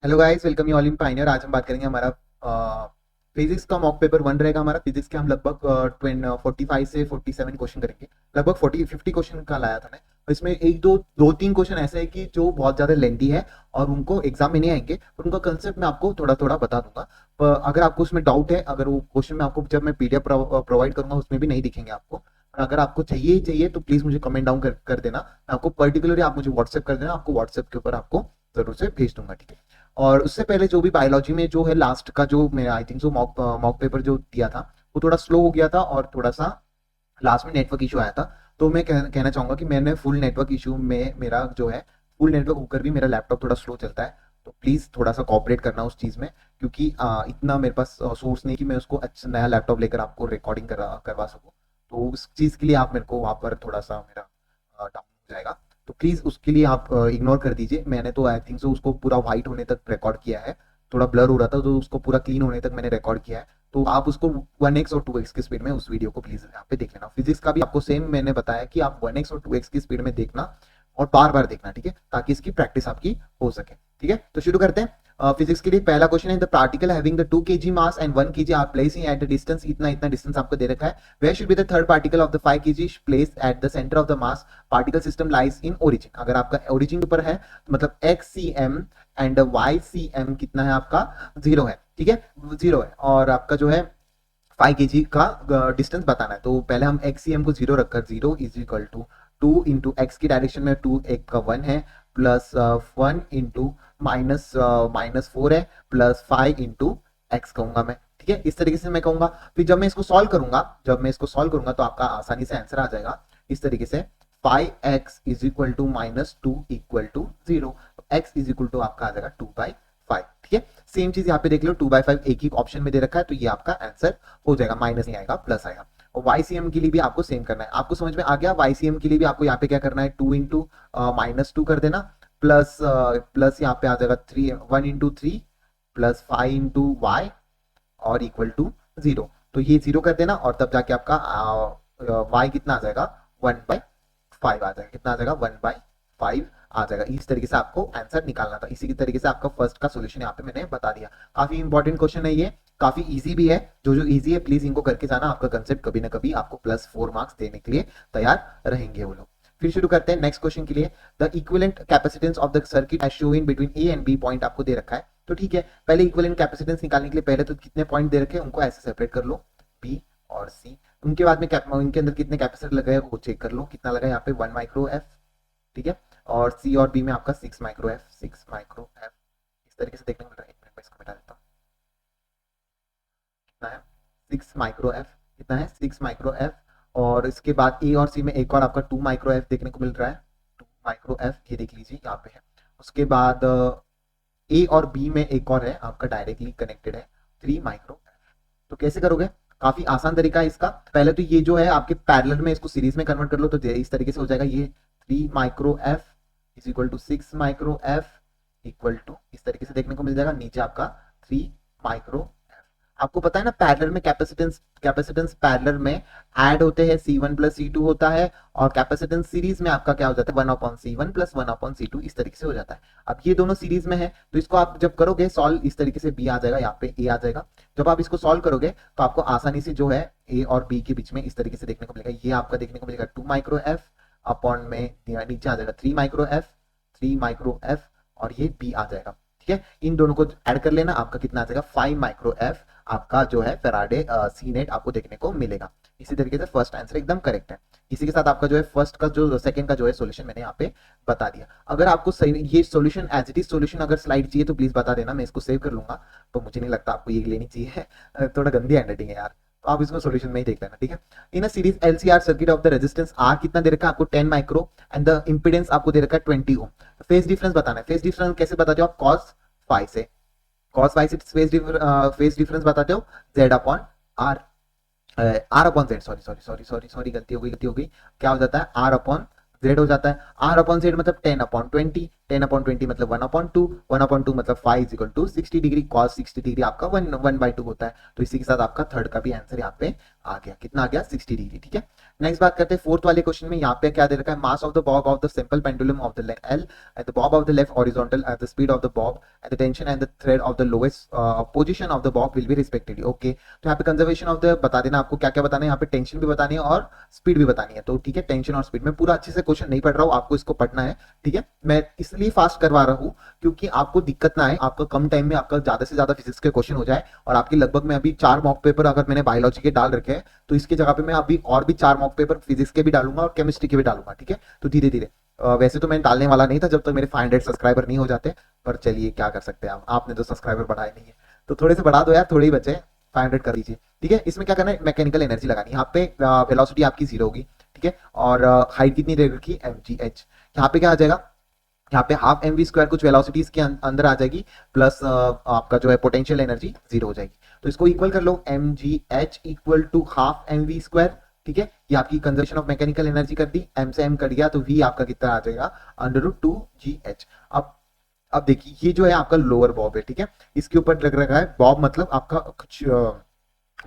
Hello guys, welcome you all in pioneer. आज हम बात करेंगे हमारा फिजिक्स का मॉक पेपर 1 रहेगा। हमारा फिजिक्स के हम लगभग 45 से 47 क्वेश्चन करेंगे। लगभग 50 क्वेश्चन का लाया था मैं। और इसमें एक दो दो तीन क्वेश्चन ऐसे हैं कि जो बहुत ज्यादा लेंथी है और उनको एग्जाम में नहीं आएंगे, पर उनका कंसेप्ट मैं आपको थोड़ा थोड़ा बता दूंगा। पर अगर आपको उसमें डाउट है, अगर वो क्वेश्चन में आपको जब मैं पीडीएफ प्रोवाइड करूंगा उसमें भी नहीं दिखेंगे आपको, और अगर आपको चाहिए ही चाहिए तो प्लीज मुझे कमेंट डाउन कर देना। मैं आपको पर्टिकुलरली आप मुझे व्हाट्सएप कर देना, आपको व्हाट्सएप के ऊपर आपको जरूर से भेज दूंगा, ठीक है। और उससे पहले जो भी बायोलॉजी में जो है लास्ट का जो मैं I think so mock paper जो दिया था वो थोड़ा स्लो हो गया था और थोड़ा सा लास्ट में नेटवर्क इशू आया था। तो मैं कहना चाहूंगा कि मैंने फुल नेटवर्क इशू में मेरा जो है फुल नेटवर्क होकर भी मेरा लैपटॉप थोड़ा स्लो चलता है। तो प्लीज थोड़ा सा कॉपरेट करना उस चीज में, क्योंकि इतना मेरे पास सोर्स नहीं कि मैं उसको अच्छा नया लैपटॉप लेकर आपको रिकॉर्डिंग करवा सकूं। तो उस चीज के लिए आप मेरे को वहां पर थोड़ा सा मेरा डाउन हो जाएगा। तो प्लीज उसके लिए आप इग्नोर कर दीजिए। मैंने तो आई थिंक सो उसको पूरा व्हाइट होने तक रिकॉर्ड किया है। थोड़ा ब्लर हो रहा था तो उसको पूरा क्लीन होने तक मैंने रिकॉर्ड किया है। तो आप उसको 1x और 2x की स्पीड में उस वीडियो को प्लीज यहाँ पे देख लेना। फिजिक्स का भी आपको सेम मैंने बताया कि आप 1x और 2x की स्पीड में देखना और बार बार देखना, ठीक है, ताकि इसकी प्रैक्टिस आपकी हो सके। ठीक है, तो शुरू करते हैं। फिजिक्स के लिए पहला क्वेश्चन है, the particle having the 2 kg mass and 1 kg are placing at the distance, इतना इतना डिस्टेंस आपको दे रखा है। Where should be the third particle of the 5 kg place at the centre of the mass particle system lies in origin. अगर आपका origin ऊपर है तो मतलब x C M and y C M कितना है आपका, 0 है, ठीक है, 0 है। और आपका जो है 5 kg का डिस्टेंस बताना है। तो पहले हम एक्स सी एम को 0 रखकर 0 is equal to 2 into x की डायरेक्शन में 2 एक का 1 है, प्लस 1 इंटू माइनस माइनस 4 है, प्लस 5 इंटू एक्स कहूंगा मैं, ठीक है, इस तरीके से मैं कहूंगा। फिर जब मैं इसको सॉल्व करूंगा तो आपका आसानी से आंसर आ जाएगा इस तरीके से, 5x is equal to minus 2 equal to 0। X is equal to आपका आ जाएगा 2/5, ठीक है। सेम चीज यहाँ पे देख लो, 2/5 एक ही ऑप्शन में दे रखा है, तो ये आपका आंसर हो जाएगा, माइनस नहीं आएगा प्लस आएगा। और YCM के लिए भी आपको सेम करना है। आपको समझ में आ गया? YCM के लिए भी आपको यहाँ पे क्या करना है, 2 इंटू माइनस 2 कर देना, प्लस प्लस यहाँ पे आ जाएगा 3, 1 इंटू 3 प्लस 5 इंटू वाई और इक्वल टू 0। तो ये 0 कर देना और तब जाके आपका y कितना आ जाएगा, 1/5 आ जाएगा। कितना आ जाएगा, 1/5 आ जाएगा। इस तरीके से आपको आंसर निकालना था। इसी की तरीके से आपका फर्स्ट का सॉल्यूशन यहाँ पे मैंने बता दिया। काफी इंपॉर्टेंट क्वेश्चन है ये, काफी इजी भी है। जो जो इजी है प्लीज इनको करके जाना, आपका कंसेप्ट कभी ना कभी आपको +4 मार्क्स देने के लिए तैयार रहेंगे वो लोग। फिर शुरू करते हैं नेक्स्ट क्वेश्चन के लिए। The equivalent capacitance of the circuit as shown between A and B point आपको दे रखा है। तो ठीक है, पहले इक्विवेलेंट कैपेसिटेंस निकालने के लिए पहले तो कितने पॉइंट दे रखे हैं उनको ऐसे सेपरेट कर लो, बी और सी। उनके बाद में इनके अंदर कितने कैपेसिटर लगे हैं वो चेक कर लो। कितना लगा है यहाँ पे, 1 माइक्रो एफ, ठीक है। और सी और बी में आपका 6 माइक्रो एफ, 6 माइक्रो एफ इस तरीके से देखने को मिल रहा है। 1 मिनट में इसको मिटा देता हूँ। कितना है, 6 माइक्रो एफ, कितना है, 6 माइक्रो एफ। और इसके बाद ए और सी में एक और आपका 2 माइक्रो एफ देखने को मिल रहा है, 2 माइक्रो एफ, ये देख लीजिए यहाँ पे है। उसके बाद ए और बी में एक और है आपका डायरेक्टली कनेक्टेड है, 3 माइक्रो एफ। तो कैसे करोगे, काफी आसान तरीका है इसका। पहले तो ये जो है आपके पैरेलल में इसको सीरीज में कन्वर्ट कर लो, तो इस तरीके से हो जाएगा ये 3 micro F is equal to 6 micro F equal to, इस तरीके से देखने को मिल जाएगा। नीचे आपका 3 माइक्रो। आपको पता है ना, पैरेलल में कैपेसिटेंस पैरेलल में ऐड होते हैं, C1 प्लस C2 होता है। और कैपेसिटेंस सीरीज में आपका क्या हो जाता है, 1/C1 प्लस 1/C2 इस तरीके से हो जाता है। अब ये दोनों सीरीज में है, तो इसको आप जब करोगे सॉल्व, इस तरीके से बी आ जाएगा, यहाँ पे ए आ जाएगा। जब आप इसको सॉल्व करोगे तो आपको आसानी से जो है ए और बी के बीच में इस तरीके से देखने को मिलेगा। ये आपका देखने को मिलेगा 2 माइक्रो एफ अपॉन में नीचे आ जाएगा 3 माइक्रो एफ, 3 माइक्रो एफ, और ये बी आ जाएगा, ठीक है। इन दोनों को ऐड कर लेना, आपका कितना आ जाएगा, 5 माइक्रो एफ आपका जो है फेराडे सी नेट आपको देखने को मिलेगा। इसी तरीके से फर्स्ट आंसर एकदम करेक्ट है। इसी के साथ आपका जो है फर्स्ट का जो सेकंड का जो है सॉल्यूशन मैंने यहाँ पे बता दिया। अगर आपको सही ये solution as it is solution अगर स्लाइड चाहिए तो प्लीज बता देना, मैं इसको सेव कर लूंगा। तो मुझे नहीं लगता आपको ये लेनी चाहिए, थोड़ा गंदी हैंडराइटिंग है यार। तो आप इसको सॉल्यूशन में ही देख लेना, ठीक है। In a series LCR circuit of the resistance R कितना दे रखा है आपको, 10 माइक्रो, एंड द इंपेडेंस आपको दे रखा है 20 ओम। फेज डिफरेंस बताना है। फेज डिफरेंस कैसे बताते हो आप, cos फाई से, cos फाई से फेज डिफरेंस बताते हो z upon R, R upon Z, sorry sorry sorry sorry sorry गलती हो गई। क्या हो जाता है, आर अपॉन जेड हो जाता है। आर अपॉन जेड मतलब 10/20, 10/20 मतलब 1/2, 1/2 मतलब 5 equal to 60 degree, cos 60 degree आपका 1/2 होता है। तो इसी के साथ आपका थर्ड का भी आंसर यहाँ पे आ गया, कितना आ गया 60 डिग्री। ठीक है, नेक्स्ट बात करते हैं फोर्थ वाले क्वेश्चन में। यहाँ पे क्या दे रखा है, मास of the Bob of the simple pendulum of the L at the Bob of the left horizontal at the speed of the Bob at the tension and the thread of the lowest position of the Bob will be respectively. Okay, तो यहाँ पे conservation of the बता देना आपको क्या क्या बताना है, यहाँ पे टेंशन भी बतानी है और स्पीड भी बतानी है। तो ठीक है, टेंशन और स्पीड में पूरा अच्छे से क्वेश्चन नहीं पढ़ रहा हूँ, आपको इसको पढ़ना है। ठीक है, मैं इसलिए फास्ट करवा रहा हूँ क्योंकि आपको दिक्कत ना आए, आपका कम टाइम में आपका ज्यादा से ज्यादा फिजिक्स के क्वेश्चन हो जाए। और आपकी लगभग मैं अभी 4 मॉक पेपर अगर मैंने बायोलॉजी के डाल रखे हैं, तो इसकी जगह पे मैं अभी और भी 4 मॉक पेपर फिजिक्स के भी डालूंगा और केमिस्ट्री के भी डालूंगा। ठीक है, तो धीरे धीरे वैसे तो मैं डालने वाला नहीं था जब तक मेरे 500 सब्सक्राइबर नहीं हो जाते, पर चलिए क्या कर सकते हैं, आपने तो सब्सक्राइबर बढ़ाए नहीं है, तो थोड़े से बढ़ा दो यार, थोड़े ही बचे, 500 कर दीजिए। ठीक है, इसमें क्या करना है, मैकेनिकल एनर्जी लगानी है। यहाँ पे वेलोसिटी आपकी 0 होगी। ठीक है, और हाइट कितनी दे रखी, mgh। यहाँ पे क्या आ जाएगा, यहाँ पे हाफ एम वी स्क्वायर कुछ वेलोसिटीज के अंदर आ जाएगी, प्लस आपका जो है पोटेंशियल एनर्जी 0 हो जाएगी। तो इसको इक्वल कर लो, M G H equal to half M V square. ठीक है, ये आपकी कंजर्वेशन ऑफ मैकेनिकल एनर्जी कर दी, एम से एम कट गया तो वी आपका कितना आ जाएगा, √2gh। अब देखिए ये जो है आपका लोअर बॉब है। ठीक है, इसके ऊपर लग रखा है बॉब, मतलब आपका कुछ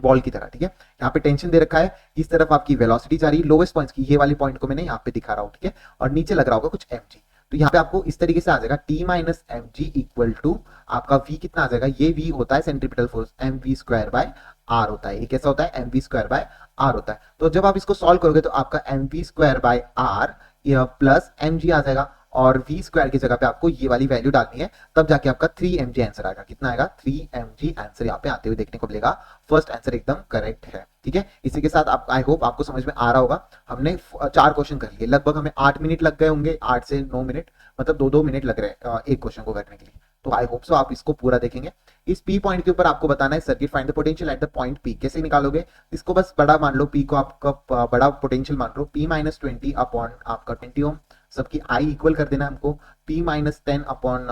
बॉल की तरह। ठीक है, यहाँ पे टेंशन दे रखा है, इस तरफ आपकी वेलोसिटी जा रही है लोवेस्ट पॉइंट की, ये वाली पॉइंट को मैंने यहाँ पे दिखा रहा हूँ। ठीक है, और नीचे लग रहा होगा कुछ mg, तो यहाँ पे आपको इस तरीके से आ जाएगा T minus M G equal to आपका V कितना आ जाएगा, ये V होता है centripetal force, M V square by R होता है। ये कैसा होता है, M V square by R होता है। तो जब आप इसको सॉल्व करोगे तो आपका M V square by R plus M G आ जाएगा, और v स्क्वायर की जगह पे आपको ये वाली वैल्यू डालनी है, तब जाके आपका 3 mg आंसर आएगा। कितना आएगा, 3 mg आंसर यहाँ पे आते हुए देखने को मिलेगा। फर्स्ट आंसर एकदम करेक्ट है। ठीक है, इसी के साथ आप आई होप आपको समझ में आ रहा होगा। हमने 4 क्वेश्चन कर लिए, लगभग हमें 8 मिनट लग गए होंगे, 8 से 9 मिनट, मतलब 2-2 मिनट लग रहे हैं एक क्वेश्चन को करने के लिए। तो आई होप सो आप इसको पूरा देखेंगे। इस पी पॉइंट के ऊपर आपको बताना है circuit find the potential at the point P. कैसे निकालोगे, इसको बस बड़ा मान लो, पी को आपका बड़ा पोटेंशियल मान लो, पी माइनस 20 अपॉन आपका 20 ओम, सबकी आई इक्वल कर देना हमको, पी माइनस 10 अपॉन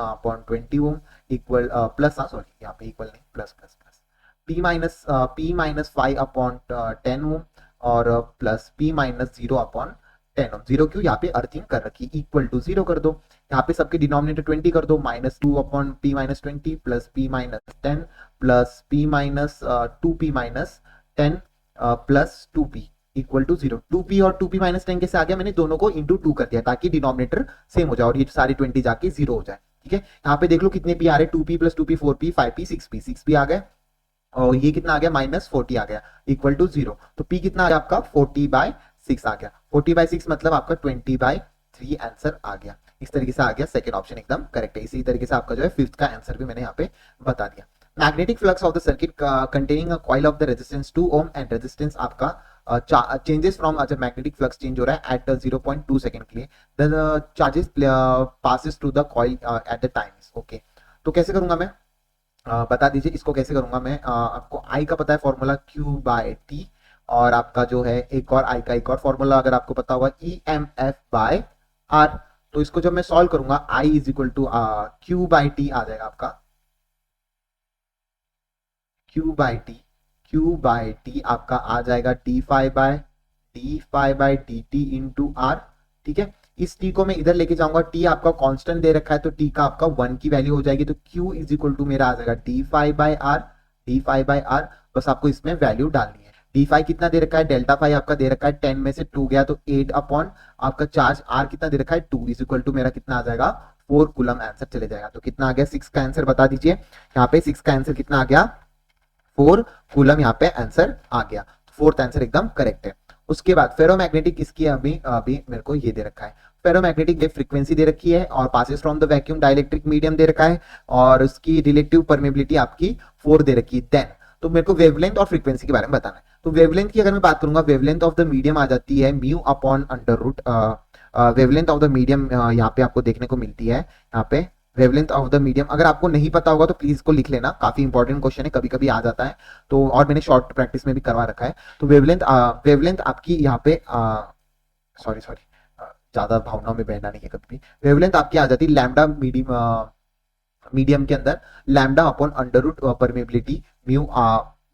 20 ओम इक्वल प्लस, सॉरी यहाँ पे इक्वल नहीं, plus plus plus, P minus 5 upon 10 ओम और प्लस पी माइनस 0 अपॉन 10 ओम। 0 क्यों, यहाँ पे अर्थिंग कर रखी, इक्वल टू 0 कर दो। यहाँ पे सबके डिनोमिनेटर 20 कर दो, -2 upon P minus 20 plus P minus 10 plus P minus 2p minus 10 plus 2p equal to 0। 2p और 2p माइनस 10 कैसे आ गया, मैंने दोनों को इंटू 2 कर दिया ताकि डिनोमिनेटर सेम हो जाए और ये सारी 20 जाके 0 हो जाए। ठीक है, यहाँ पे देख लो कितने p आ रहे, 2p plus 2p 4p 5p 6p आ गए, और ये कितना आ गया, -40 आ गया इक्वल टू 0। तो p कितना आ गया आपका 40/6 आ गया, 40/6 मतलब आपका 20/3 आंसर आ गया। इस तरीके से आ गया, सेकंड ऑप्शन एकदम करेक्ट है। इसी तरीके से आपका जो है फिफ्थ का आंसर भी मैंने यहाँ पे बता दिया। Magnetic flux of the circuit containing a coil of the resistance 2 ohm and resistance आपका चेंजेस फ्रॉम अच्छा मैग्नेटिक फ्लक्स चेंज हो रहा है एट 0.2 सेकंड के लिए, the charges passes to the coil at the time. Okay, तो कैसे करूंगा मैं, बता दीजिए इसको कैसे करूंगा मैं। आपको आई का पता है फॉर्मूला Q/T, और आपका जो है एक और आई का एक और फॉर्मूला अगर आपको पता होगा EMF/R। तो इसको जब मैं सॉल्व करूंगा I is equal to Q/T आ जाएगा आपका, Q/T आपका आ जाएगा d∅/dt इंटू R। ठीक है, इस t को मैं इधर लेके जाऊंगा, t आपका कांस्टेंट दे रखा है तो t का आपका 1 की वैल्यू हो जाएगी, तो q इज इक्वल टू मेरा आ जाएगा d∅/R। बस आपको इसमें वैल्यू डालनी है। d∅ कितना दे रखा है, डेल्टा फाई आपका दे रखा है 10 में से 2 गया तो 8 अपॉन आपका चार्ज r कितना दे रखा है 2 इज इक्वल टू मेरा कितना आ जाएगा 4 कूलम आंसर चले जाएगा। तो कितना आ गया 6 का आंसर बता दीजिए, यहाँ पे 6 का आंसर कितना आ गया 4 कूलम यहाँ पे आंसर आ गया। फोर्थ आंसर एकदम करेक्ट है। उसके बाद फेरोमैग्नेटिक इसकी अभी मेरे को ये दे रखा है, फेरोमैग्नेटिक वेव फ्रीक्वेंसी दे रखी है और passes from the vacuum dielectric medium दे रखा है और उसकी रिलेटिव परमेबिलिटी आपकी 4 दे रखी है। देन तो मेरे को वेवलेंथ और फ्रीक्वेंसी के बारे में बताना है। तो वेवलेंथ की अगर मैं बात करूंगा, वेवलेंथ ऑफ द मीडियम आ जाती है mu upon under root, wavelength of the medium यहाँ पे आपको देखने को मिलती है। यहाँ पे वेवलेंथ ऑफ द मीडियम अगर आपको नहीं पता होगा तो प्लीज इसको लिख लेना, काफी इंपॉर्टेंट क्वेश्चन है, कभी कभी आ जाता है तो, और मैंने शॉर्ट प्रैक्टिस में भी करवा रखा है। तो वेवलेंथ आपकी यहाँ पे सॉरी ज्यादा भावनाओं में बहना नहीं है कभी भी। वेवलेंथ आपकी आ जाती है लैम्डा मीडियम के अंदर lambda upon under root permeability mu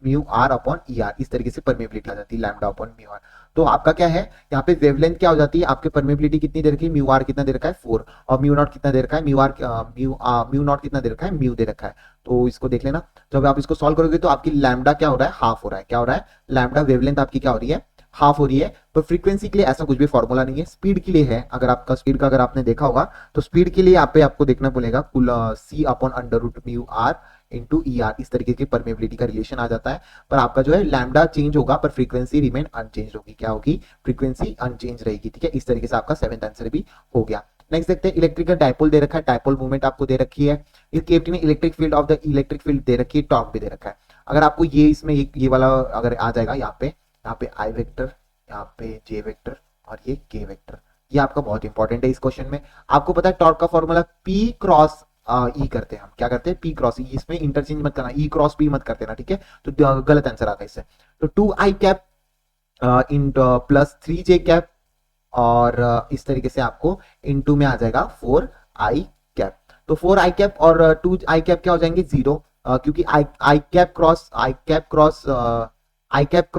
mu R upon E R, इस तरीके से परमेबिलिटी आ जाती है लैम्डा अपॉन म्यू आर। तो आपका क्या है यहाँ पे वेवलेंथ क्या हो जाती है, आपके परमेबिलिटी कितनी दे रखी है, म्यू आर कितना दे रखा है 4, और म्यू नॉट कितना दे रखा है, म्यू नॉट कितना दे रखा है, म्यू दे रखा है। तो इसको देख लेना, जब आप इसको सॉल्व करोगे तो आपकी लैम्डा क्या हो रहा है, हाफ हो रहा है। क्या हो रहा है, लैम्डा वेवलेंथ आपकी क्या हो रही है, हाफ हो रही है। तो फ्रीक्वेंसी के लिए ऐसा कुछ भी फॉर्मूला नहीं है, स्पीड के लिए है। अगर आपका स्पीड का अगर आपने देखा होगा तो स्पीड के लिए यहाँ पे आपको देखना पड़ेगा कुल C upon under root mu R into E R, इस तरीके की परमेबिलिटी का रिलेशन आ जाता है। पर आपका जो है लैम्डा चेंज होगा पर फ्रीक्वेंसी रिमेन अनचेंज होगी। क्या होगी, फ्रीक्वेंसी अनचेंज रहेगी। ठीक है, इस तरीके से आपका 7th आंसर भी हो गया। नेक्स्ट देखते हैं, इलेक्ट्रिकल डायपोल दे रखा है, डायपोल मूवमेंट आपको दे रखी है, इस केवीटी में electric field of the electric field दे रखी है, टॉर्क भी दे रखा है। अगर आपको ये इसमें ये वाला अगर आ जाएगा यहाँ पे आई वेक्टर, यहाँ पे जे वेक्टर और ये के वेक्टर, ये आपका बहुत इंपॉर्टेंट है इस क्वेश्चन में। आपको पता है टॉर्क का फॉर्मूला पी क्रॉस ई करते हैं हम, क्या करते हैं, पी क्रॉस ई, इसमें इंटरचेंज मत करना, ई क्रॉस पी मत करते ना। ठीक है, तो गलत आंसर आता है इससे। तो 2i cap in plus 3j cap, और इस तरीके से आपको इनटू में आ जाएगा 4i कैप। तो 4i कैप और 2i कैप क्या हो जाएंगे, 0, क्योंकि आई कैप क्रॉस आई कैप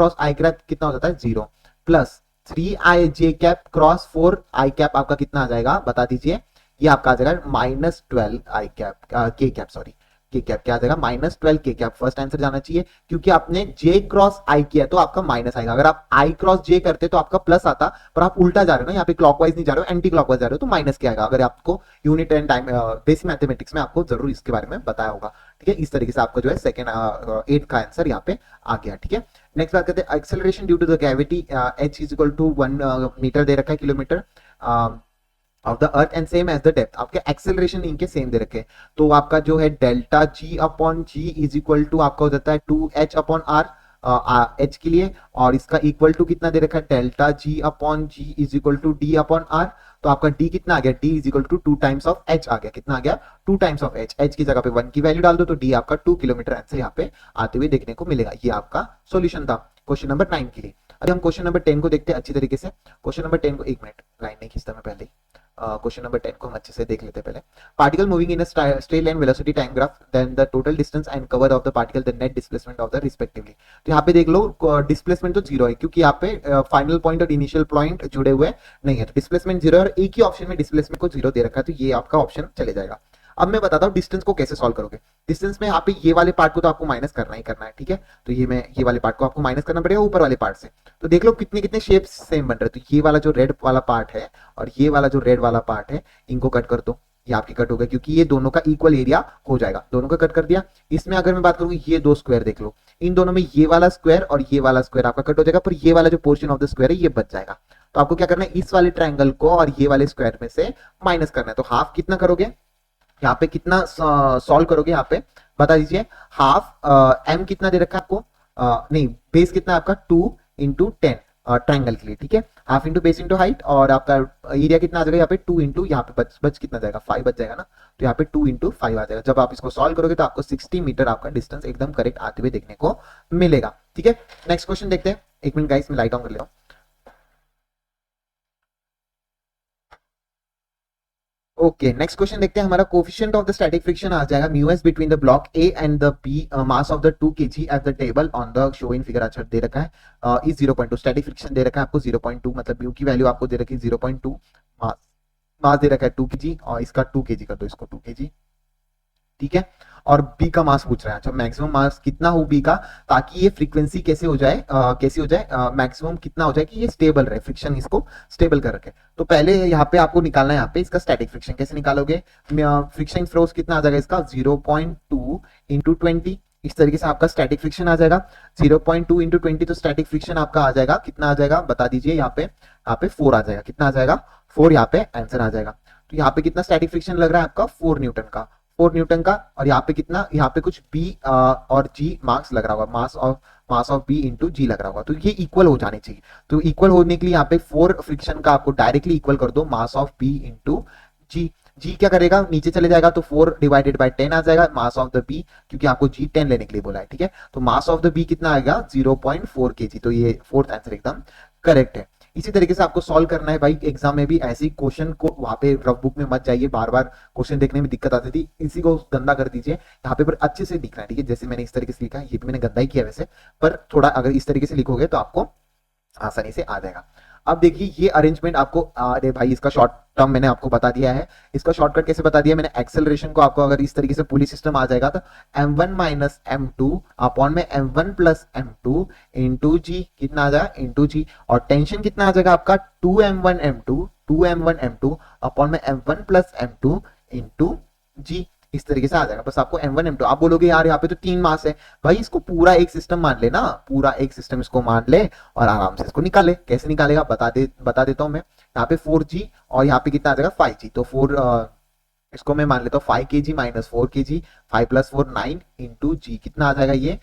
कितना हो जाता है, 0, plus 3ij cap cross 4i cap आपका कितना आ जाएगा, बता दीजिए। ये आपका आ जाएगा -12i कैप के कैप, सॉरी के कैप क्या आ जाएगा, -12 के कैप। फर्स्ट आंसर जाना चाहिए, क्योंकि आपने j क्रॉस i किया तो आपका माइनस आएगा। अगर आप i क्रॉस j करते तो आपका प्लस आता, पर आप उल्टा जा रहे हो ना, यहाँ पे क्लॉकवाइज नहीं जा रहे हो, एंटी क्लॉकवाइज जा रहे हो, तो माइनस क्या आएगा। अगर आपको unit and time basic mathematics में आपको जरूर इसके बारे में बताया होगा। ठीक है, इस तरीके से आपका जो है सेकंड 8 का आंसर यहाँ पे आ गया। ठीक है, नेक्स्ट बात करते हैं, acceleration due to the gravity h is equal to 1 metre दे रखा है, kilometre of the earth and same as the depth. आपके एक्सेलरेशन इनके सेम दे रखे हैं, तो आपका जो है delta G upon G is equal to आपका हो जाता है 2h अपॉन आर, h के लिए, और इसका इक्वल टू कितना दे रखा है, delta G upon G is equal to D upon R. तो आपका d कितना आ गया, d is equal to 2 times of h आ गया। कितना आ गया, 2 टाइम्स ऑफ h। h की जगह पे 1 की वैल्यू डाल दो तो d आपका 2 किलोमीटर आंसर यहाँ पे आते हुए देखने को मिलेगा। ये आपका सॉल्यूशन था क्वेश्चन नंबर 9 के लिए। अभी हम क्वेश्चन नंबर 10 को देखते हैं अच्छी तरीके से। क्वेश्चन नंबर 10 को, एक मिनट लाइन नहीं खींचता मैं पहले, क्वेश्चन नंबर 10 को हम अच्छे से देख लेते हैं पहले। Particle moving in a straight line velocity time graph, then the total distance and cover of the particle, the net displacement of the respectively. तो यहाँ पे देख लो डिस्प्लेसमेंट तो 0 है, क्योंकि यहाँ पे फाइनल पॉइंट और इनिशियल पॉइंट जुड़े हुए नहीं है, तो डिस्प्लेसमेंट 0 है, और एक ही ऑप्शन में डिस्प्लेसमेंट को 0 दे रखा है, तो ये आपका ऑप्शन चले जाएगा। अब मैं बताता हूँ डिस्टेंस को कैसे सॉल्व करोगे। डिस्टेंस में यहाँ पे ये वाले पार्ट को तो आपको माइनस करना ही करना है। ठीक है, तो ये वाले पार्ट को आपको माइनस करना पड़ेगा ऊपर वाले पार्ट से। तो देख लो कितने कितने शेप्स सेम बन रहे हैं। तो ये वाला जो रेड वाला पार्ट है और ये वाला जो रेड वाला पार्ट है, इनको कट कर दो, ये आपकी कट हो गया, क्योंकि ये दोनों का इक्वल एरिया हो जाएगा। दोनों का कट कर दिया। इसमें अगर मैं बात करूँ, ये 2 स्क्वायर देख लो, इन दोनों में ये वाला स्क्वायर और ये वाला स्क्वायर आपका कट हो जाएगा, पर ये वाला जो पोर्शन ऑफ द स्क्वायर है ये बच जाएगा। तो आपको क्या करना है, इस वाले ट्रायंगल को और ये वाले स्क्वायर में से माइनस करना है। तो हाफ कितना करोगे, यहाँ पे कितना सॉल्व करोगे, यहाँ पे बता दीजिए। हाफ एम कितना दे रखा है आपको, नहीं बेस कितना है आपका 2 इंटू 10 ट्राइंगल के लिए। ठीक है, half into base into height, और आपका एरिया कितना आ जाएगा यहाँ पे 2 इंटू, यहाँ पे बच कितना जाएगा 5 बच जाएगा ना, तो यहाँ पे 2 इंटू 5 आ जाएगा। जब आप इसको सॉल्व करोगे तो आपको 60 मीटर आपका डिस्टेंस एकदम करेक्ट आते हुए देखने को मिलेगा। ठीक है, नेक्स्ट क्वेश्चन देखते हैं। एक मिनट गाइस, मैं लाइट ऑन कर ले रहा हूँ। ओके, नेक्स्ट क्वेश्चन देखते हैं। हमारा coefficient of the static friction आ जाएगा mu S between the block A and the B, mass of the 2 kg at the table on the show in figure. अच्छा दे रखा है इज 0.2, स्टैटिक फ्रिक्शन दे रखा है आपको 0.2, मतलब म्यू की वैल्यू आपको दे रखी है 0.2, मास दे रखा है 2 kg, और इसका 2 kg कर दो, इसको 2 kg। ठीक है, और बी का मास पूछ रहा है। अच्छा, मैक्सिमम मास कितना हो बी का, ताकि ये फ्रीक्वेंसी कैसे हो जाए, मैक्सिमम कितना हो जाए कि ये स्टेबल रहे, फ्रिक्शन इसको स्टेबल कर रखे। तो पहले यहाँ पे आपको निकालना है, यहाँ पे इसका स्टैटिक फ्रिक्शन कैसे निकालोगे। फ्रिक्शन फोर्स कितना आ जाएगा इसका 0.2 इंटू 20, इस तरीके से आपका स्टैटिक फ्रिक्शन आ जाएगा 0.2 इंटू 20। तो स्टैटिक फ्रिक्शन आपका आ जाएगा, कितना आ जाएगा बता दीजिए। यहाँ पे 4 आ जाएगा। कितना आ जाएगा 4, यहाँ पे आंसर आ जाएगा। तो यहाँ पे कितना स्टैटिक फ्रिक्शन लग रहा है आपका 4 न्यूटन का, 4 न्यूटन का, और यहाँ पे कितना, यहाँ पे कुछ बी और जी मार्क्स लग रहा होगा, मास ऑफ बी इंटू जी लग रहा होगा। तो ये इक्वल हो जाने चाहिए। तो इक्वल होने के लिए यहाँ पे 4 फ्रिक्शन का आपको डायरेक्टली इक्वल कर दो, मास ऑफ बी इंटू जी। जी क्या करेगा, नीचे चले जाएगा, तो 4 डिवाइडेड बाय 10 आ जाएगा मास ऑफ द बी, क्योंकि आपको जी 10 लेने के लिए बोला है। ठीक है, तो मास ऑफ द बी कितना आएगा 0.4 kg। तो ये फोर्थ आंसर एकदम करेक्ट है। इसी तरीके से आपको सॉल्व करना है भाई। एग्जाम में भी ऐसी क्वेश्चन को वहां पे रफ बुक में मत जाइए, बार बार क्वेश्चन देखने में दिक्कत आती थी, इसी को गंदा कर दीजिए, यहाँ पे पर अच्छे से लिखना है, ठीक है। जैसे मैंने इस तरीके से लिखा है, ये भी मैंने गंदा ही किया वैसे, पर थोड़ा अगर इस तरीके से लिखोगे तो आपको आसानी से आ जाएगा। अब देखिए ये अरेंजमेंट आपको, अरे भाई इसका शॉर्ट टर्म मैंने आपको बता दिया है, इसका शॉर्टकट कैसे बता दिया मैंने, एक्सेलरेशन को आपको अगर इस तरीके से पुली सिस्टम आ जाएगा तो m1 माइनस m2 अपॉन में m1 plus m2 into G, कितना आ जाएगा इंटू जी, और टेंशन कितना आ जाएगा आपका 2m1 m2 अपॉन में m1 प्लस m2 इंटू जी, इस तरीके से आ जाएगा। बस आपको m1 m2, आप बोलोगे यार यहाँ पे तो 3 मास है, भाई इसको पूरा एक सिस्टम मान ले ना, पूरा एक सिस्टम इसको मान ले और आराम से इसको निकाले। कैसे निकालेगा बता देता हूँ मैं। यहाँ पे 4g और यहाँ पे कितना आ जाएगा 5g, तो 4 इसको मैं मान लेता हूँ 5 kg minus 4 kg, 5 plus 4 9 into G, कितना आ जाएगा ये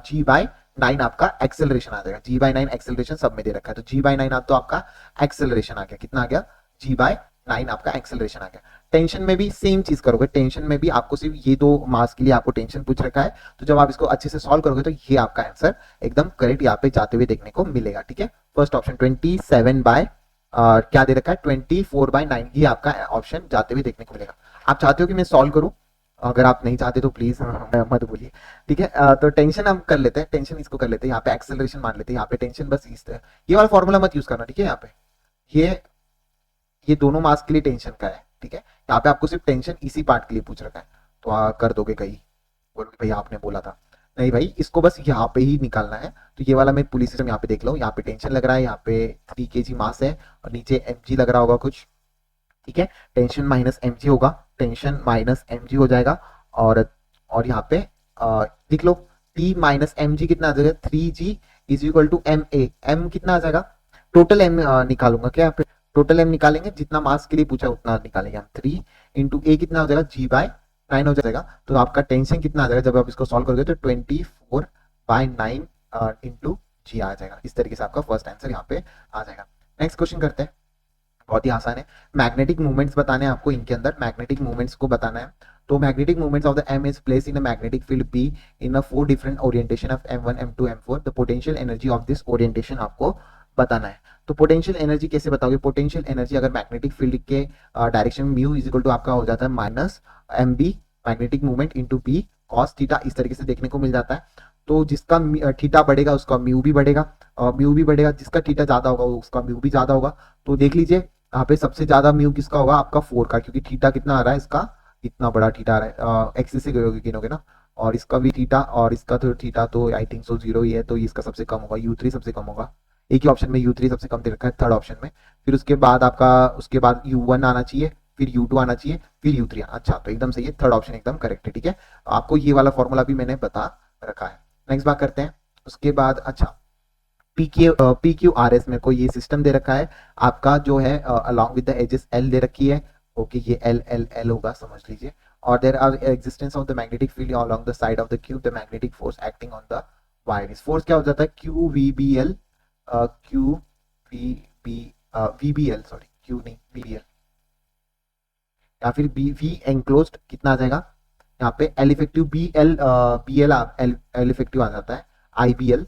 g बाय 9 आपका एक्सेलरेशन आ जाएगा, g बाय 9 एक्सेलरेशन सब में दे रखा है, तो g बाय 9 आप तो आपका एक्सेलरेशन आ गया, कितना आ गया g बाय 9 आपका एक्सेलरेशन आ गया। टेंशन में भी सेम चीज करोगे, टेंशन में भी आपको सिर्फ ये दो मास के लिए आपको टेंशन पूछ रखा है, तो जब आप इसको अच्छे से सॉल्व करोगे तो ये आपका आंसर एकदम करेक्ट यहाँ पे जाते हुए देखने को मिलेगा, ठीक है। फर्स्ट ऑप्शन 27 बाय क्या दे रखा है 24/9, ये आपका ऑप्शन जाते हुए देखने को मिलेगा। आप चाहते हो कि मैं सॉल्व करूं, अगर आप नहीं चाहते तो प्लीज मत बोलिए, ठीक है। तो टेंशन हम कर लेते हैं, टेंशन इसको कर लेते हैं, यहाँ पे एक्सेलरेशन मान लेते हैं, यहाँ पे टेंशन बस इस ये वाला फॉर्मूला मत यूज करना, ठीक है। यहाँ पे ये दोनों मास के लिए टेंशन का है, ठीक है। यहाँ पे आपको सिर्फ टेंशन इसी पार्ट के लिए पूछ रखा है, तो कर दोगे कहीं, बोलोगे भैया आपने बोला था, नहीं भाई इसको बस यहाँ पे ही निकालना है। तो ये वाला मैं पुलिस सिस्टम यहाँ पे देख लो, यहाँ पे टेंशन लग रहा है, यहाँ पे 3 kg मास है और नीचे mg लग रहा होगा कुछ, ठीक है। टेंशन माइनस mg होगा, टेंशन माइनस mg हो जाएगा, और यहाँ पे लिख लो t माइनस mg कितना आ जाएगा 3g is equal to ma, m कितना आ जाएगा टोटल m निकालूंगा क्या यहाँ पे, टोटल m निकालेंगे, जितना मास के लिए पूछा उतना निकालेंगे हम, 3 इंटू a कितना हो जाएगा g बाय 9 हो जाएगा। तो आपका टेंशन कितना आ जाएगा जब आप इसको सॉल्व करोगे तो 24/9 इंटू जी आ जाएगा। इस तरीके से आपका फर्स्ट आंसर यहाँ पे आ जाएगा। नेक्स्ट क्वेश्चन करते हैं, बहुत ही आसान है। मैग्नेटिक मूवमेंट्स बताने हैं आपको, इनके अंदर मैग्नेटिक मूवमेंट्स को बताना है। तो magnetic movements of the M is place in a magnetic field P in a 4 different orientation of m1 m2 m4, the potential energy of this orientation आपको बताना है। तो पोटेंशियल एनर्जी कैसे बताओगे, पोटेंशियल एनर्जी अगर मैग्नेटिक फील्ड के direction में mu is equal to आपका हो जाता है minus M B magnetic movement into P cos theta, इस तरीके से देखने को मिल जाता है। तो जिसका थीटा बढ़ेगा उसका म्यू भी बढ़ेगा, म्यू भी बढ़ेगा, जिसका थीटा ज्यादा होगा उसका म्यू भी ज्यादा होगा। तो देख लीजिए यहाँ पे सबसे ज्यादा म्यू किसका होगा आपका 4 का, क्योंकि थीटा कितना आ रहा है इसका, इतना बड़ा थीटा आ रहा है, एक्सिस से गिनोगे ना, और इसका भी थीटा और इसका तो थीटा तो आई थिंक सो 0 ही है, तो इसका सबसे कम होगा, u3 सबसे कम होगा। एक ही ऑप्शन में u3 सबसे कम दे रखा है थर्ड ऑप्शन में। फिर उसके बाद आपका उसके बाद u1 आना चाहिए, फिर u2 आना चाहिए, फिर u3। अच्छा तो एकदम सही है, थर्ड ऑप्शन एकदम करेक्ट है, ठीक है। आपको ये वाला फॉर्मूला भी मैंने बता रखा है। नेक्स्ट बात करते हैं उसके बाद, अच्छा पी क्यू आर एस मेरे को ये सिस्टम दे रखा है आपका, जो है along with the edges L दे रखी है, ओके ये एल एल एल होगा समझ लीजिए। और there are existence of the magnetic field along the side of the cube, the magnetic force acting on the wire is, force क्या हो जाता है Q V B L, Q V B L, sorry Q नहीं V B L, या फिर B we एंक्लोज्ड कितना आ जाएगा यहाँ पे L effective B L L effective आ जाता है, आई बी एल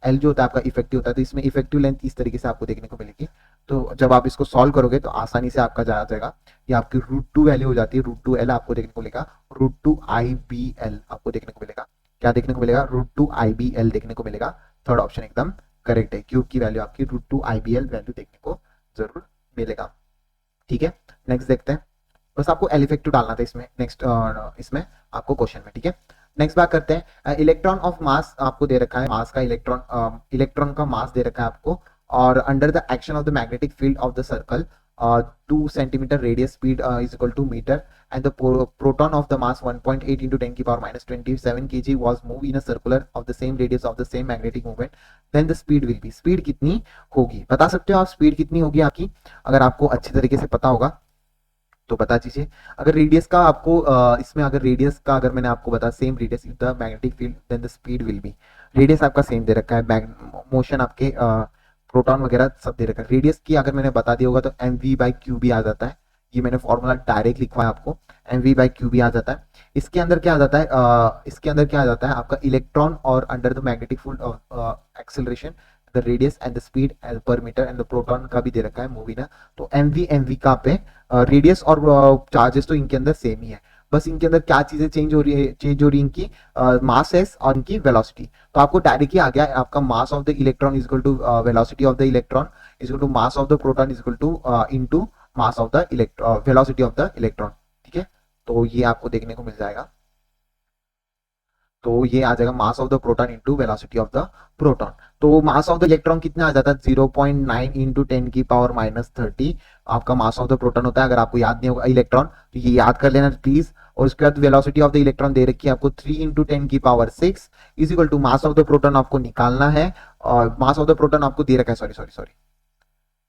एल जो होता है आपका इफेक्टिव होता है। तो इसमें इफेक्टिव लेंथ इस तरीके से आपको देखने को मिलेगी। तो जब आप इसको सॉल्व करोगे तो आसानी से आपका जा जाएगा, ये आपकी √2 वैल्यू हो जाती है, √2 एल आपको देखने को मिलेगा, √2 आई बी एल आपको देखने को मिलेगा, क्या देखने को मिलेगा √2 आई बी एल देखने को मिलेगा। थर्ड ऑप्शन एकदम करेक्ट है, क्यूब की वैल्यू आपकी √2 आई बी एल वैल्यू देखने को जरूर मिलेगा, ठीक है। नेक्स्ट देखते हैं, बस आपको एल इफेक्टिव डालना था इसमें, नेक्स्ट इसमें आपको क्वेश्चन में, ठीक है। नेक्स्ट बात करते हैं, इलेक्ट्रॉन ऑफ मास आपको दे रखा है, मास का इलेक्ट्रॉन का मास दे रखा है आपको, और under the action of the magnetic field of the circle 2 centimetre radius speed is equal to metre and the proton of the mass 1.8 into 10 की power -27 kg was moved in a circular of the same radius of the same magnetic movement, then the speed will be, speed कितनी होगी, बता सकते हो आप speed कितनी होगी आपकी, अगर आपको अच्छी तरीके से पता होगा तो बता दीजिए। अगर रेडियस का आपको इसमें अगर रेडियस का अगर मैंने आपको बता same radius in the magnetic field then the speed will be, radius आपका सेम दे रखा है, मोशन आपके प्रोटॉन वगैरह सब दे रखा है। रेडियस की अगर मैंने बता दिया होगा तो M V by Q B आ जाता है, ये मैंने फॉर्मूला डायरेक्ट लिखवा है आपको, M V by Q B आ जाता है। इसके अंदर क्या आ जाता है इसके अंदर क्या आ जाता है आपका इलेक्ट्रॉन और under the magnetic field acceleration the radius and the speed as per metre and the proton का भी दे रखा है मूवी ना। तो एमवी का पे रेडियस और चार्जेस तो इनके अंदर सेम ही है, बस इनके अंदर क्या चीजें चेंज हो रही है इनकी मास एस और इनकी वेलोसिटी। तो आपको डायरेक्टली आ गया आपका mass of the electron is equal to velocity of the electron is equal to mass of the proton is equal to into mass of the velocity of the electron. ठीक है, तो ये आपको देखने को मिल जाएगा। तो ये आ जाएगा मास of the proton into velocity of the proton. तो मास ऑफ द इलेक्ट्रॉन कितना आ जाता है 0.9 इंटू 10⁻⁻30 आपका मास ऑफ द प्रोटॉन होता है। अगर आपको याद नहीं होगा इलेक्ट्रॉन तो ये याद कर लेना प्लीज। और उसके बाद वेलोसिटी ऑफ द इलेक्ट्रॉन दे रखी है आपको 3 into 10⁻6 is equal to mass of the proton आपको निकालना है। और मास ऑफ द प्रोटॉन आपको दे रखा है, sorry sorry sorry,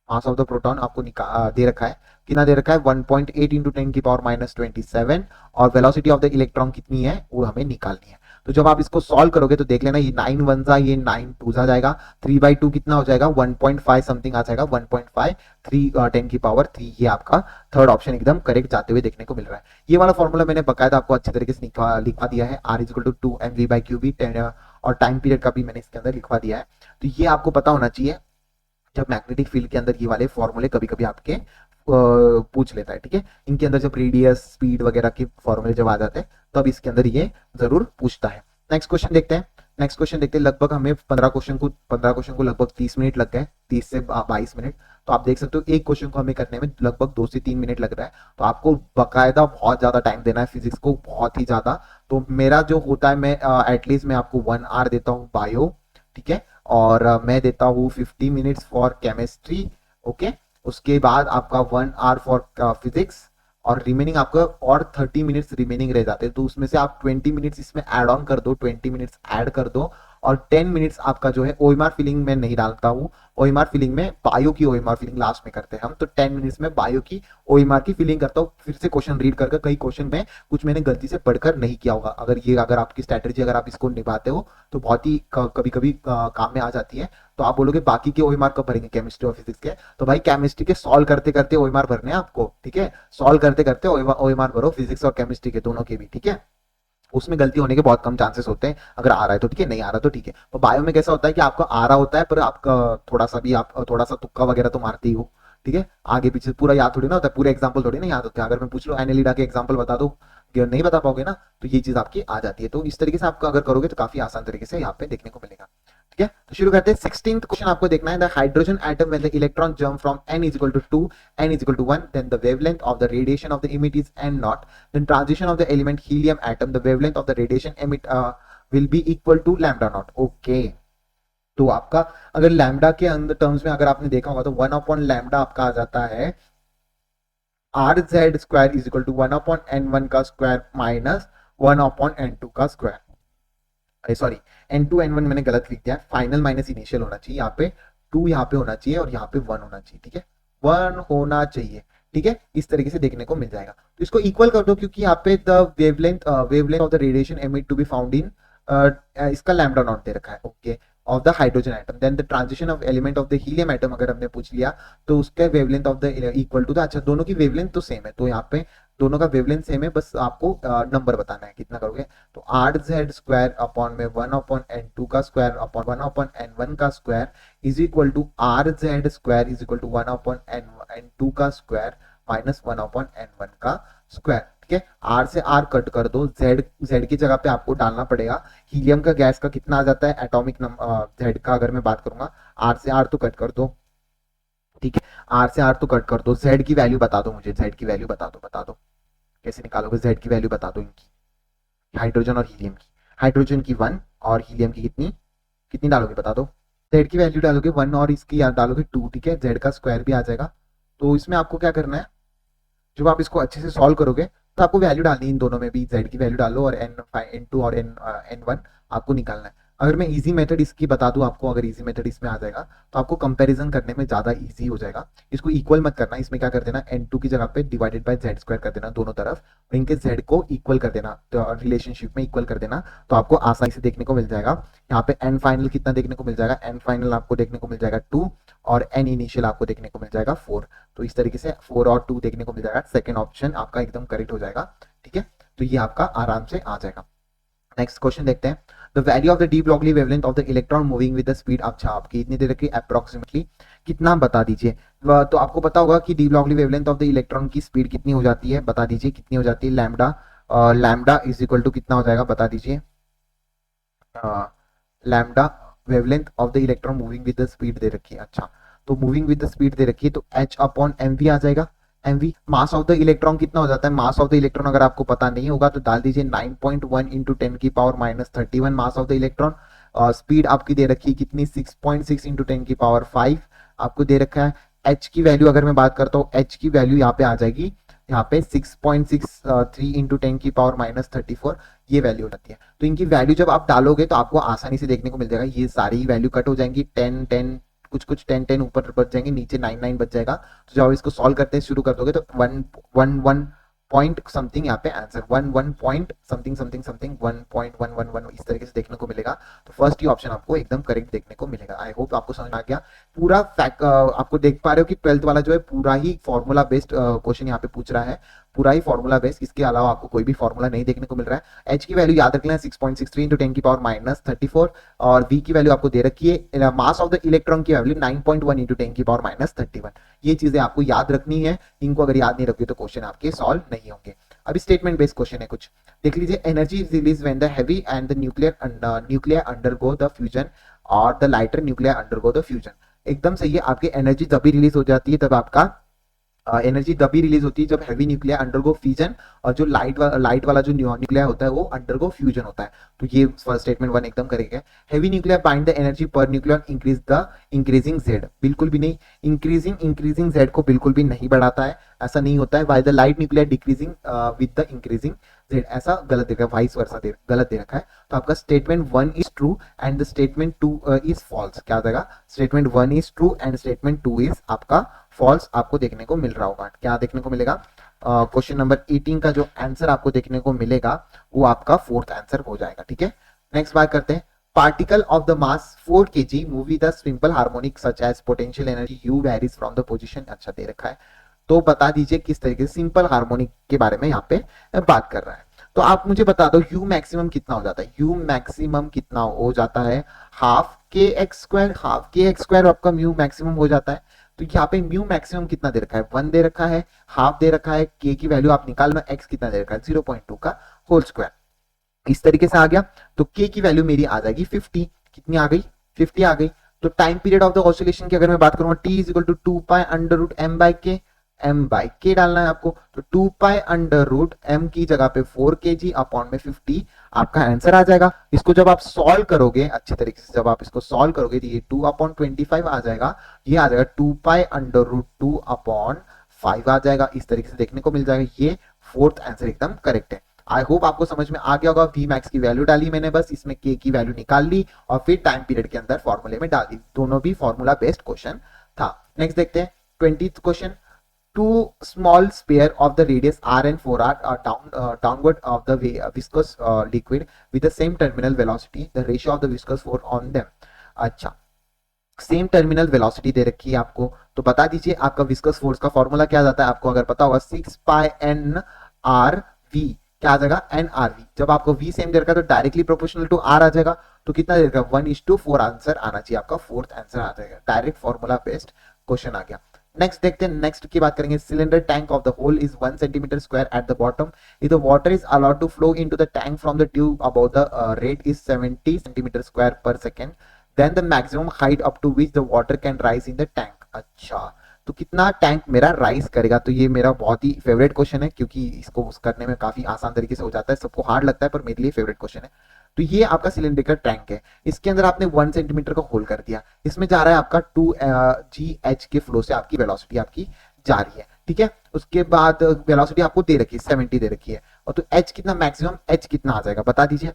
mass of the proton आपको दे रखा है, कितना दे रखा है 1.8 इंटू 10⁻27 और वेलोसिटी ऑफ द इलेक्ट्रॉन कितनी है वो हमें निकालनी है। तो जब आप इसको सॉल्व करोगे तो देख लेना ये 9 वन जा ये 9 टू जा जाएगा, 3/2 कितना हो जाएगा 1.5 समथिंग आ जाएगा, 1.5 3 10⁻3 ये आपका थर्ड ऑप्शन एकदम करेक्ट जाते हुए देखने को मिल रहा है। ये वाला फॉर्मूला मैंने बकायदा आपको अच्छे तरीके से लिखवा दिया है, R is equal to 2 mv/qb और टाइम पीरियड का भी मैंने इसके अंदर लिखवा दिया है। तो ये आपको पता होना चाहिए जब मैग्नेटिक फील्ड के अंदर ये वाले फॉर्मूले कभी कभी आपके पूछ लेता है। ठीक है, इनके अंदर जब रेडियस स्पीड वगैरह के फॉर्मूले जब आ जाते हैं तब इसके अंदर ये जरूर पूछता है। नेक्स्ट क्वेश्चन देखते हैं। नेक्स्ट क्वेश्चन देखते हैं, लगभग हमें 15 क्वेश्चन को लगभग 30 मिनट लग गए, 30 से 22 मिनट। तो आप देख सकते हो एक क्वेश्चन को हमें करने में लगभग 2 से 3 मिनट लग रहा है। तो आपको बकायदा बहुत ज्यादा टाइम देना है फिजिक्स को, बहुत ही ज्यादा। तो मेरा जो होता है मैं एटलीस्ट मैं आपको 1 आवर देता हूँ बायो, ठीक है, और मैं देता हूँ 50 मिनट्स फॉर केमिस्ट्री। ओके, उसके बाद आपका 1 आवर फॉर फिजिक्स और रिमेनिंग आपका और 30 मिनट्स रिमेनिंग रह जाते हैं। तो उसमें से आप 20 मिनट्स इसमें ऐड ऑन कर दो, 20 मिनट्स ऐड कर दो और 10 मिनट्स आपका जो है ओएमआर फिलिंग में नहीं डालता हूँ, ओएमआर फिलिंग में बायो की ओएमआर फिलिंग लास्ट में करते हैं हम। तो 10 मिनट्स में बायो की ओएमआर की फिलिंग करता हूँ, फिर से क्वेश्चन रीड करके कई क्वेश्चन में कुछ मैंने गलती से पढ़कर नहीं किया होगा। अगर आपकी स्ट्रेटेजी अगर आप इसको निभाते हो तो बहुत ही कभी कभी काम में आ जाती है। तो आप बोलोगे बाकी के ओएमआर कब भरेंगे केमिस्ट्री और फिजिक्स के, तो भाई केमिस्ट्री के सॉल्व करते करते ओएमआर भरने हैं आपको। ठीक है, सॉल्व करते करते ओएमआर भरो फिजिक्स और केमिस्ट्री के दोनों के भी। ठीक है, उसमें गलती होने के बहुत कम चांसेस होते हैं, अगर आ रहा है तो ठीक है, नहीं आ रहा तो ठीक है। तो बायो में कैसा होता है कि आपका आ रहा होता है पर आपका थोड़ा सा तुक्का वगैरह तो मारते ही हो। ठीक है, आगे पीछे पूरा याद थोड़ी ना होता है, पूरे एग्जाम्पल थोड़ी ना याद होते हैं। अगर मैं पूछ लो एनालिडा के एग्जाम्पल बता दो, नहीं बता पाओगे ना, तो ये चीज आपकी आ जाती है। तो इस तरीके से आप अगर करोगे तो काफी आसान तरीके से यहाँ पे देखने को मिलेगा। ठीक है, तो शुरू करते हैं। 16th क्वेश्चन आपको देखना है, the hydrogen atom when the electron jump from n is equal to 2 n is equal to 1 then the wavelength of the radiation of the emit is n naught then transition of the element helium atom the wavelength of the radiation emit will be equal to lambda naught. Okay, तो आपका अगर lambda के अंदर terms में अगर आपने देखा होगा तो 1/लैम्डा आपका आ जाता है RZ² is equal to 1/n1 का स्क्वायर माइनस 1/n2 का स्क्वायर। सॉरी, n2 n1 मैंने गलत लिख दिया, फाइनल माइनस इनिशियल होना चाहिए, यहाँ पे 2 यहाँ पे होना चाहिए और यहाँ पे 1 होना चाहिए। ठीक है, 1 होना चाहिए। ठीक है, इस तरीके से देखने को मिल जाएगा। तो इसको इक्वल कर दो क्योंकि यहाँ पे the wavelength of the radiation emit to be found in इसका लैम्डा नॉट दे रखा है। Okay, of the hydrogen atom then the transition of element of the helium atom अगर हमने पूछ लिया तो उसका wavelength of the equal to the, अच्छा दोनों की वेवलेंथ तो सेम है, तो यहाँ पे दोनों का वेवलेंथ सेम है, बस आपको नंबर बताना है कितना करोगे। तो RZ² अपॉन में 1/n2 का स्क्वायर अपॉन 1/n1 का square is equal to RZ² is equal to 1/n2 का स्क्वायर माइनस 1/n1 का स्क्वायर। ठीक है, R से R कट कर दो, Z की जगह पे आपको डालना पड़ेगा हीलियम का गैस का कितना आ जाता है एटॉमिक नंबर Z का, अगर मैं बात करूंगा R से R तो कट कर दो। ठीक है, R से R तो कट कर दो, Z की वैल्यू बता दो मुझे, Z की वैल्यू बता दो कैसे निकालोगे, Z की वैल्यू बता दो इनकी, हाइड्रोजन और हीलियम की। हाइड्रोजन की 1 और हीलियम की कितनी कितनी डालोगे बता दो। Z की वैल्यू डालोगे 1 और इसकी डालोगे 2। ठीक है, Z का स्क्वायर भी आ जाएगा। तो इसमें आपको क्या करना है, जब आप इसको अच्छे से सॉल्व करोगे तो आपको वैल्यू डालनी है इन दोनों में भी, Z की वैल्यू डालो और n2 और n1 आपको निकालना है। अगर मैं इजी मेथड इसकी बता दूं आपको, अगर इजी मेथड इसमें आ जाएगा तो आपको कंपैरिजन करने में ज्यादा इजी हो जाएगा। इसको इक्वल मत करना, इसमें क्या कर देना n2 की जगह पे डिवाइडेड बाय Z² कर देना दोनों तरफ और इनके Z को इक्वल कर देना, तो रिलेशनशिप में इक्वल कर देना, तो आपको आसानी से देखने को मिल जाएगा। यहाँ पे n फाइनल कितना देखने को मिल जाएगा, n फाइनल आपको देखने को मिल जाएगा 2 और n इनिशियल आपको देखने को मिल जाएगा 4। तो इस तरीके से 4 और 2 देखने को मिल जाएगा, सेकेंड ऑप्शन आपका एकदम करेक्ट हो जाएगा। ठीक है, तो ये आपका आराम से आ जाएगा। नेक्स्ट क्वेश्चन देखते हैं। The value of the de Broglie wavelength of the electron moving with the speed, अच्छा आपकी इतनी देर की अप्रोक्सीमेटली कितना बता दीजिए। तो आपको पता होगा कि de Broglie wavelength of the electron की स्पीड कितनी हो जाती है, बता दीजिए कितनी हो जाती है। Lambda lambda is equal to कितना हो जाएगा बता दीजिए। Lambda wavelength of the electron moving with the speed दे रखी है, अच्छा तो मूविंग विद द स्पीड दे रखी है तो h अपॉन mv आ जाएगा। mv mass of the electron कितना हो जाता है, मास ऑफ द इलेक्ट्रॉन अगर आपको पता नहीं होगा तो डाल दीजिए 9.1 इंटू 10 की power minus 31 mass of the electron. Speed आपकी दे रखी है कितनी 6.6 इंटू 10 की पावर 5 आपको दे रखा है। h की वैल्यू अगर मैं बात करता हूँ, h की वैल्यू यहाँ पे आ जाएगी, यहाँ पे 6.63 इंटू 10 की पावर माइनस 34 ये वैल्यू होती है। तो इनकी वैल्यू जब आप डालोगे तो आपको आसानी से देखने को मिल जाएगा, ये सारी वैल्यू कट हो जाएंगी, 10 10 कुछ कुछ 10 10 ऊपर बच जाएंगे, नीचे 9 9 बच जाएगा। तो जब आप इसको सॉल्व करते हैं शुरू कर दोगे तो 1 पॉइंट समथिंग यहाँ पे answer 1 point something something something 1.111 इस तरीके से देखने को मिलेगा। तो फर्स्ट ही ऑप्शन आपको एकदम करेक्ट देखने को मिलेगा। आई होप आपको समझ में आ गया। पूरा फैक्ट आपको देख पा रहे हो कि 12th वाला जो है पूरा ही फॉर्मूला बेस्ड क्वेश्चन यहाँ पे पूछ रहा है, पूरा ही फॉर्मूला बेस्ड, इसके अलावा आपको कोई भी फॉर्मूला नहीं देखने को मिल रहा है। एच की वैल्यू याद रख लेना 6.63 इंटू 10 की पावर माइनस 34 और वी की वैल्यू आपको दे रखी है, मास ऑफ द इलेक्ट्रॉन की वैल्यू 9.1 इंटू 10 की पावर माइनस 31। ये चीजें आपको याद रखनी है, इनको अगर याद नहीं रखोगे तो क्वेश्चन आपके सॉल्व नहीं होंगे। अभी स्टेटमेंट बेस्ड क्वेश्चन है कुछ, देख लीजिए। Energy is release when the heavy and the nuclear undergo the fusion और the lighter nuclear undergo the fusion. एकदम सही है, आपकी एनर्जी तभी रिलीज हो जाती है तब आपका एनर्जी तभी रिलीज होती है जब हैवी न्यूक्लियर अंडरगो फ्यूजन और जो लाइट वाला जो न्यूक्लियर होता है वो अंडरगो फ्यूजन होता है। तो ये फर्स्ट स्टेटमेंट 1 एकदम करेक्ट है। Heavy nuclear bind the energy per nuclear increase the increasing Z, बिल्कुल भी नहीं, इंक्रीजिंग जेड को बिल्कुल भी नहीं बढ़ाता है, ऐसा नहीं होता है। Why the light nuclear decreasing with the increasing Z, ऐसा गलत दे रखा है, वाइस वर्सा गलत दे रखा है। तो आपका statement 1 is true and the statement 2 is false. क्या आ जाएगा, statement 1 is true and statement 2 is आपका फॉल्स आपको देखने को मिल रहा होगा। क्या देखने को मिलेगा, क्वेश्चन नंबर 18 का जो आंसर आपको देखने को मिलेगा वो आपका फोर्थ आंसर हो जाएगा। ठीक है, नेक्स्ट बात करते हैं। Particle of the mass 4 kg move with a simple harmonic such as potential energy U varies from the position, अच्छा दे रखा है। तो बता दीजिए किस तरीके से सिंपल हार्मोनिक के बारे में यहाँ पे बात कर रहा है। तो आप मुझे बता दो यू मैक्सिमम कितना हो जाता है, यू मैक्सिमम कितना हो जाता है, हाफ के एक्स स्क्वायर आपका म्यू मैक्सिमम हो जाता है। तो यहाँ पे म्यू मैक्सिमम कितना दे रखा है, 1 दे रखा है, हाफ दे रखा है, के की वैल्यू आप निकालना, एक्स कितना दे रखा है 0.2 का होल स्क्वायर, इस तरीके से आ गया। तो के की वैल्यू मेरी आ जाएगी 50, कितनी आ गई 50 आ गई। तो time period of the oscillation की अगर मैं बात करूंगा T is equal to 2 pi under root M by K डालना है आपको। तो 2 पाई अंडर रूट एम की जगह पे 4 kg अपॉन में 50 आपका आंसर आ जाएगा। इसको जब आप सॉल्व करोगे अच्छी तरीके से, जब आप इसको सॉल्व करोगे तो ये 2/25 आ जाएगा, ये आ जाएगा 2 पाई अंडर रूट 2/5 आ जाएगा, इस तरीके से देखने को मिल जाएगा। ये फोर्थ आंसर एकदम करेक्ट है। आई होप आपको समझ में आ गया होगा। वी मैक्स की वैल्यू डाली मैंने, बस इसमें के की वैल्यू निकाल ली और फिर टाइम पीरियड के अंदर फॉर्मूले में डाल दी, दोनों भी फॉर्मूला बेस्ड क्वेश्चन था। नेक्स्ट देखते हैं 20th question. Two small sphere of the radius r and 4r are downward of the viscous liquid with the same terminal velocity. The ratio of the viscous force on them. अच्छा, same terminal velocity दे रखी है आपको, तो बता दीजिए आपका viscous force का formula क्या जाता है, आपको अगर पता होगा 6 पाई एन आर वी, क्या आ जाएगा एन आर वी। जब आपको वी सेम दे रखा है तो डायरेक्टली प्रोपोर्शनल टू आर आ जाएगा, तो कितना दे रखा है 1:4 आंसर आना चाहिए, आपका फोर्थ आंसर आ जाएगा। डायरेक्ट फॉर्मूला बेस्ड क्वेश्चन आ गया। नेक्स्ट देखते हैं, नेक्स्ट की बात करेंगे। Cylinder tank of the hole is 1 centimeter square at the bottom. If the water is allowed to flow into the tank from the tube above the rate is 70 centimeter square per second, then the maximum height up to which the water can rise in the tank. अच्छा, तो कितना tank मेरा rise करेगा। तो ये मेरा बहुत ही favourite question है क्योंकि इसको करने में काफी आसान तरीके से हो जाता है, सबको हार्ड लगता है पर मेरे लिए फेवरेट क्वेश्चन है। तो ये आपका सिलेंडर टैंक है, इसके अंदर आपने 1 सेंटीमीटर का होल कर दिया, इसमें जा रहा है आपका 2gh के फ्लो से आपकी वेलोसिटी आपकी जा रही है। ठीक है, उसके बाद वेलोसिटी आपको दे रखी है 70 दे रखी है, और तो h कितना मैक्सिमम h कितना आ जाएगा बता दीजिए।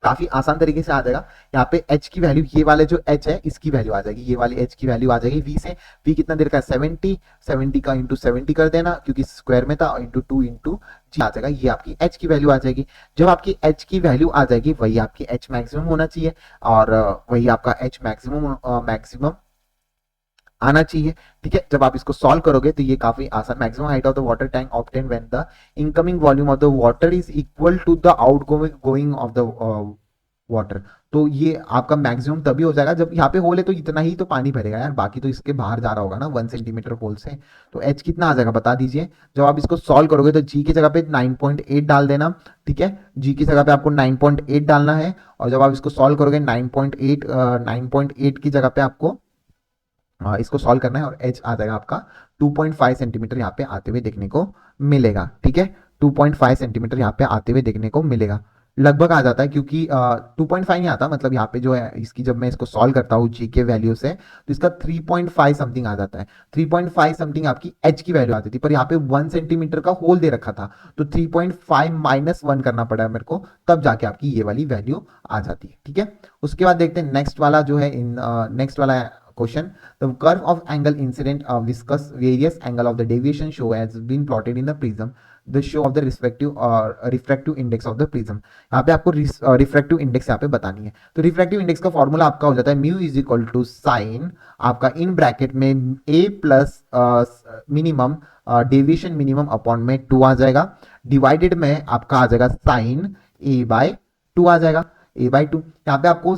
काफी आसान तरीके से आ जाएगा। यहाँ पे h की वैल्यू, ये वाले जो h है इसकी वैल्यू आ जाएगी, ये वाली h की वैल्यू आ जाएगी v से। v कितना देर का 70 का इंटू 70 कर देना क्योंकि स्क्वायर में था, इंटू 2 इंटू जी आ जाएगा, ये आपकी h की वैल्यू आ जाएगी। जब आपकी h की वैल्यू आ जाएगी वही आपकी h मैक्सिमम होना चाहिए और वही आपका h मैक्सिमम आना चाहिए। ठीक है, जब आप इसको सॉल्व करोगे तो ये काफी आसान। Maximum height of the water tank obtain when the incoming volume of the water is equal to the outgoing of the water. तो ये आपका मैक्सिमम तभी हो जाएगा जब यहाँ पे होल है तो इतना ही तो पानी भरेगा यार, बाकी तो इसके बाहर जा रहा होगा ना 1 सेंटीमीटर होल से। तो एच कितना आ जाएगा बता दीजिए। जब आप इसको सॉल्व करोगे तो जी की जगह पे 9.8 डाल देना, ठीक है, जी की जगह पे आपको 9.8 डालना है। और जब आप इसको सॉल्व करोगे 9.8 की जगह पे आपको इसको सॉल्व करना है और एच आ जाएगा आपका 2.5 सेंटीमीटर यहाँ पे आते हुए देखने को मिलेगा, ठीक है। 2.5 सेंटीमीटर यहाँ पे आते हुए देखने को मिलेगा, लगभग आ जाता है, क्योंकि 2.5 नहीं आता, मतलब यहाँ पे जो है इसकी जब मैं इसको सॉल्व करता हूँ जी के वैल्यू से तो इसका 3.5 समथिंग आ जाता है। 3.5 समथिंग आपकी एच की वैल्यू आती थी, पर यहाँ पे 1 सेंटीमीटर का होल दे रखा था, तो 3.5 -1 करना पड़ा है मेरे को, तब जाके आपकी ये वाली वैल्यू आ जाती है, ठीक है। उसके बाद देखते हैं नेक्स्ट वाला जो है, इन नेक्स्ट वाला question. The curve of angle incident viscous various angle of the deviation show has been plotted in the prism. The show of the respective refractive index of the prism. यहाँ पे आपको refractive index यहाँ पे बतानी है। तो refractive index का formula आपका हो जाता है mu is equal to sine आपका इन ब्रैकेट में A plus minimum deviation minimum upon में 2 आ जाएगा, डिवाइडेड में आपका आ जाएगा साइन ए बाय 2 आ जाएगा, A/2। यहाँ पे आपको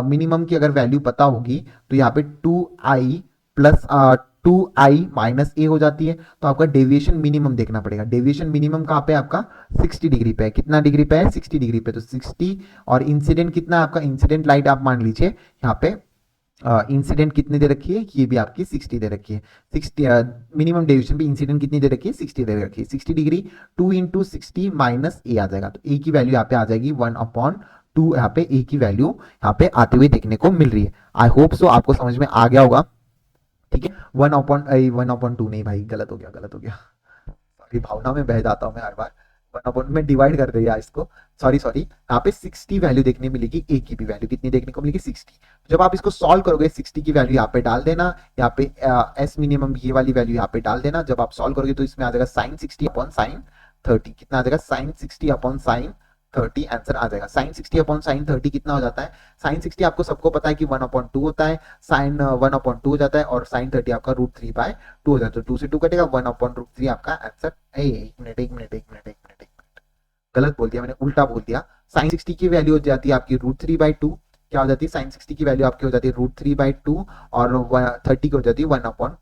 मिनिमम की अगर वैल्यू पता होगी तो यहाँ पे 2i प्लस 2i माइनस ए हो जाती है, तो आपका डेविएशन मिनिमम देखना पड़ेगा। डेविएशन मिनिमम कहाँ पे आपका 60 डिग्री पे है, कितना डिग्री पे है 60 डिग्री पे, तो 60 और इंसिडेंट कितना है आपका, इंसिडेंट लाइट आप मान लीजिए यहाँ पे इंसिडेंट कितनी दे रखी है, ये भी आपकी 60 दे रखी है। 60 मिनिमम डेविएशन पे इंसिडेंट कितनी दे रखी है 60 दे रखी है, 60 डिग्री 2 इंटू 60 माइनस ए आ जाएगा, तो ए की वैल्यू यहाँ पे आ जाएगी 1/2, यहाँ पे ए की वैल्यू यहाँ पे आते हुए देखने को मिल रही है। आई होप सो आपको समझ में आ गया होगा, ठीक है। 1/2 नहीं भाई, गलत हो गया गलत हो गया, सॉरी, भावना में बह जाता हूँ मैं हर बार। 1/, में डिवाइड कर दिया इसको, सॉरी सॉरी, यहाँ पे 60 वैल्यू देखने मिलेगी, ए की भी वैल्यू कितनी देखने को मिलेगी 60। जब आप इसको सॉल्व करोगे 60 की वैल्यू यहाँ पे डाल देना, यहाँ पे एस मिनिमम ये वाली वैल्यू यहाँ पे डाल देना। जब आप सॉल्व करोगे तो इसमें आ जाएगा साइन 60 अपॉन साइन 30, कितना आ जाएगा साइन 60 अपॉन साइन 30 आंसर आ जाएगा। साइन 60 अपॉन साइन 30 कितना हो जाता है, साइन 60 आपको सबको पता है कि 1/2 होता है, साइन 1/2 हो जाता है, और साइन 30 आपका √3/2 हो जाता है, तो 2 से 2 कटेगा, 1/√3 आपका आंसर। एक मिनट गलत बोल दिया मैंने, उल्टा बोल दिया। साइन 60 की वैल्यू हो जाती है आपकी √3/2, क्या हो जाती है साइन 60 की वैल्यू आपकी हो जाती है √3/2, और 30 की हो जाती है 1/2,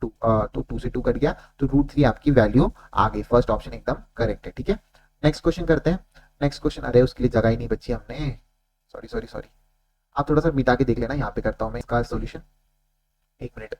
तो 2 से 2 कट गया, तो √3 आपकी वैल्यू आ गई। फर्स्ट ऑप्शन एकदम करेक्ट है, ठीक है। नेक्स्ट क्वेश्चन करते हैं। नेक्स्ट क्वेश्चन, अरे उसके लिए जगह ही नहीं बची हमने, सॉरी सॉरी सॉरी, आप थोड़ा सा मिटा के देख लेना, यहाँ पे करता हूँ मैं इसका सोल्यूशन, एक मिनट।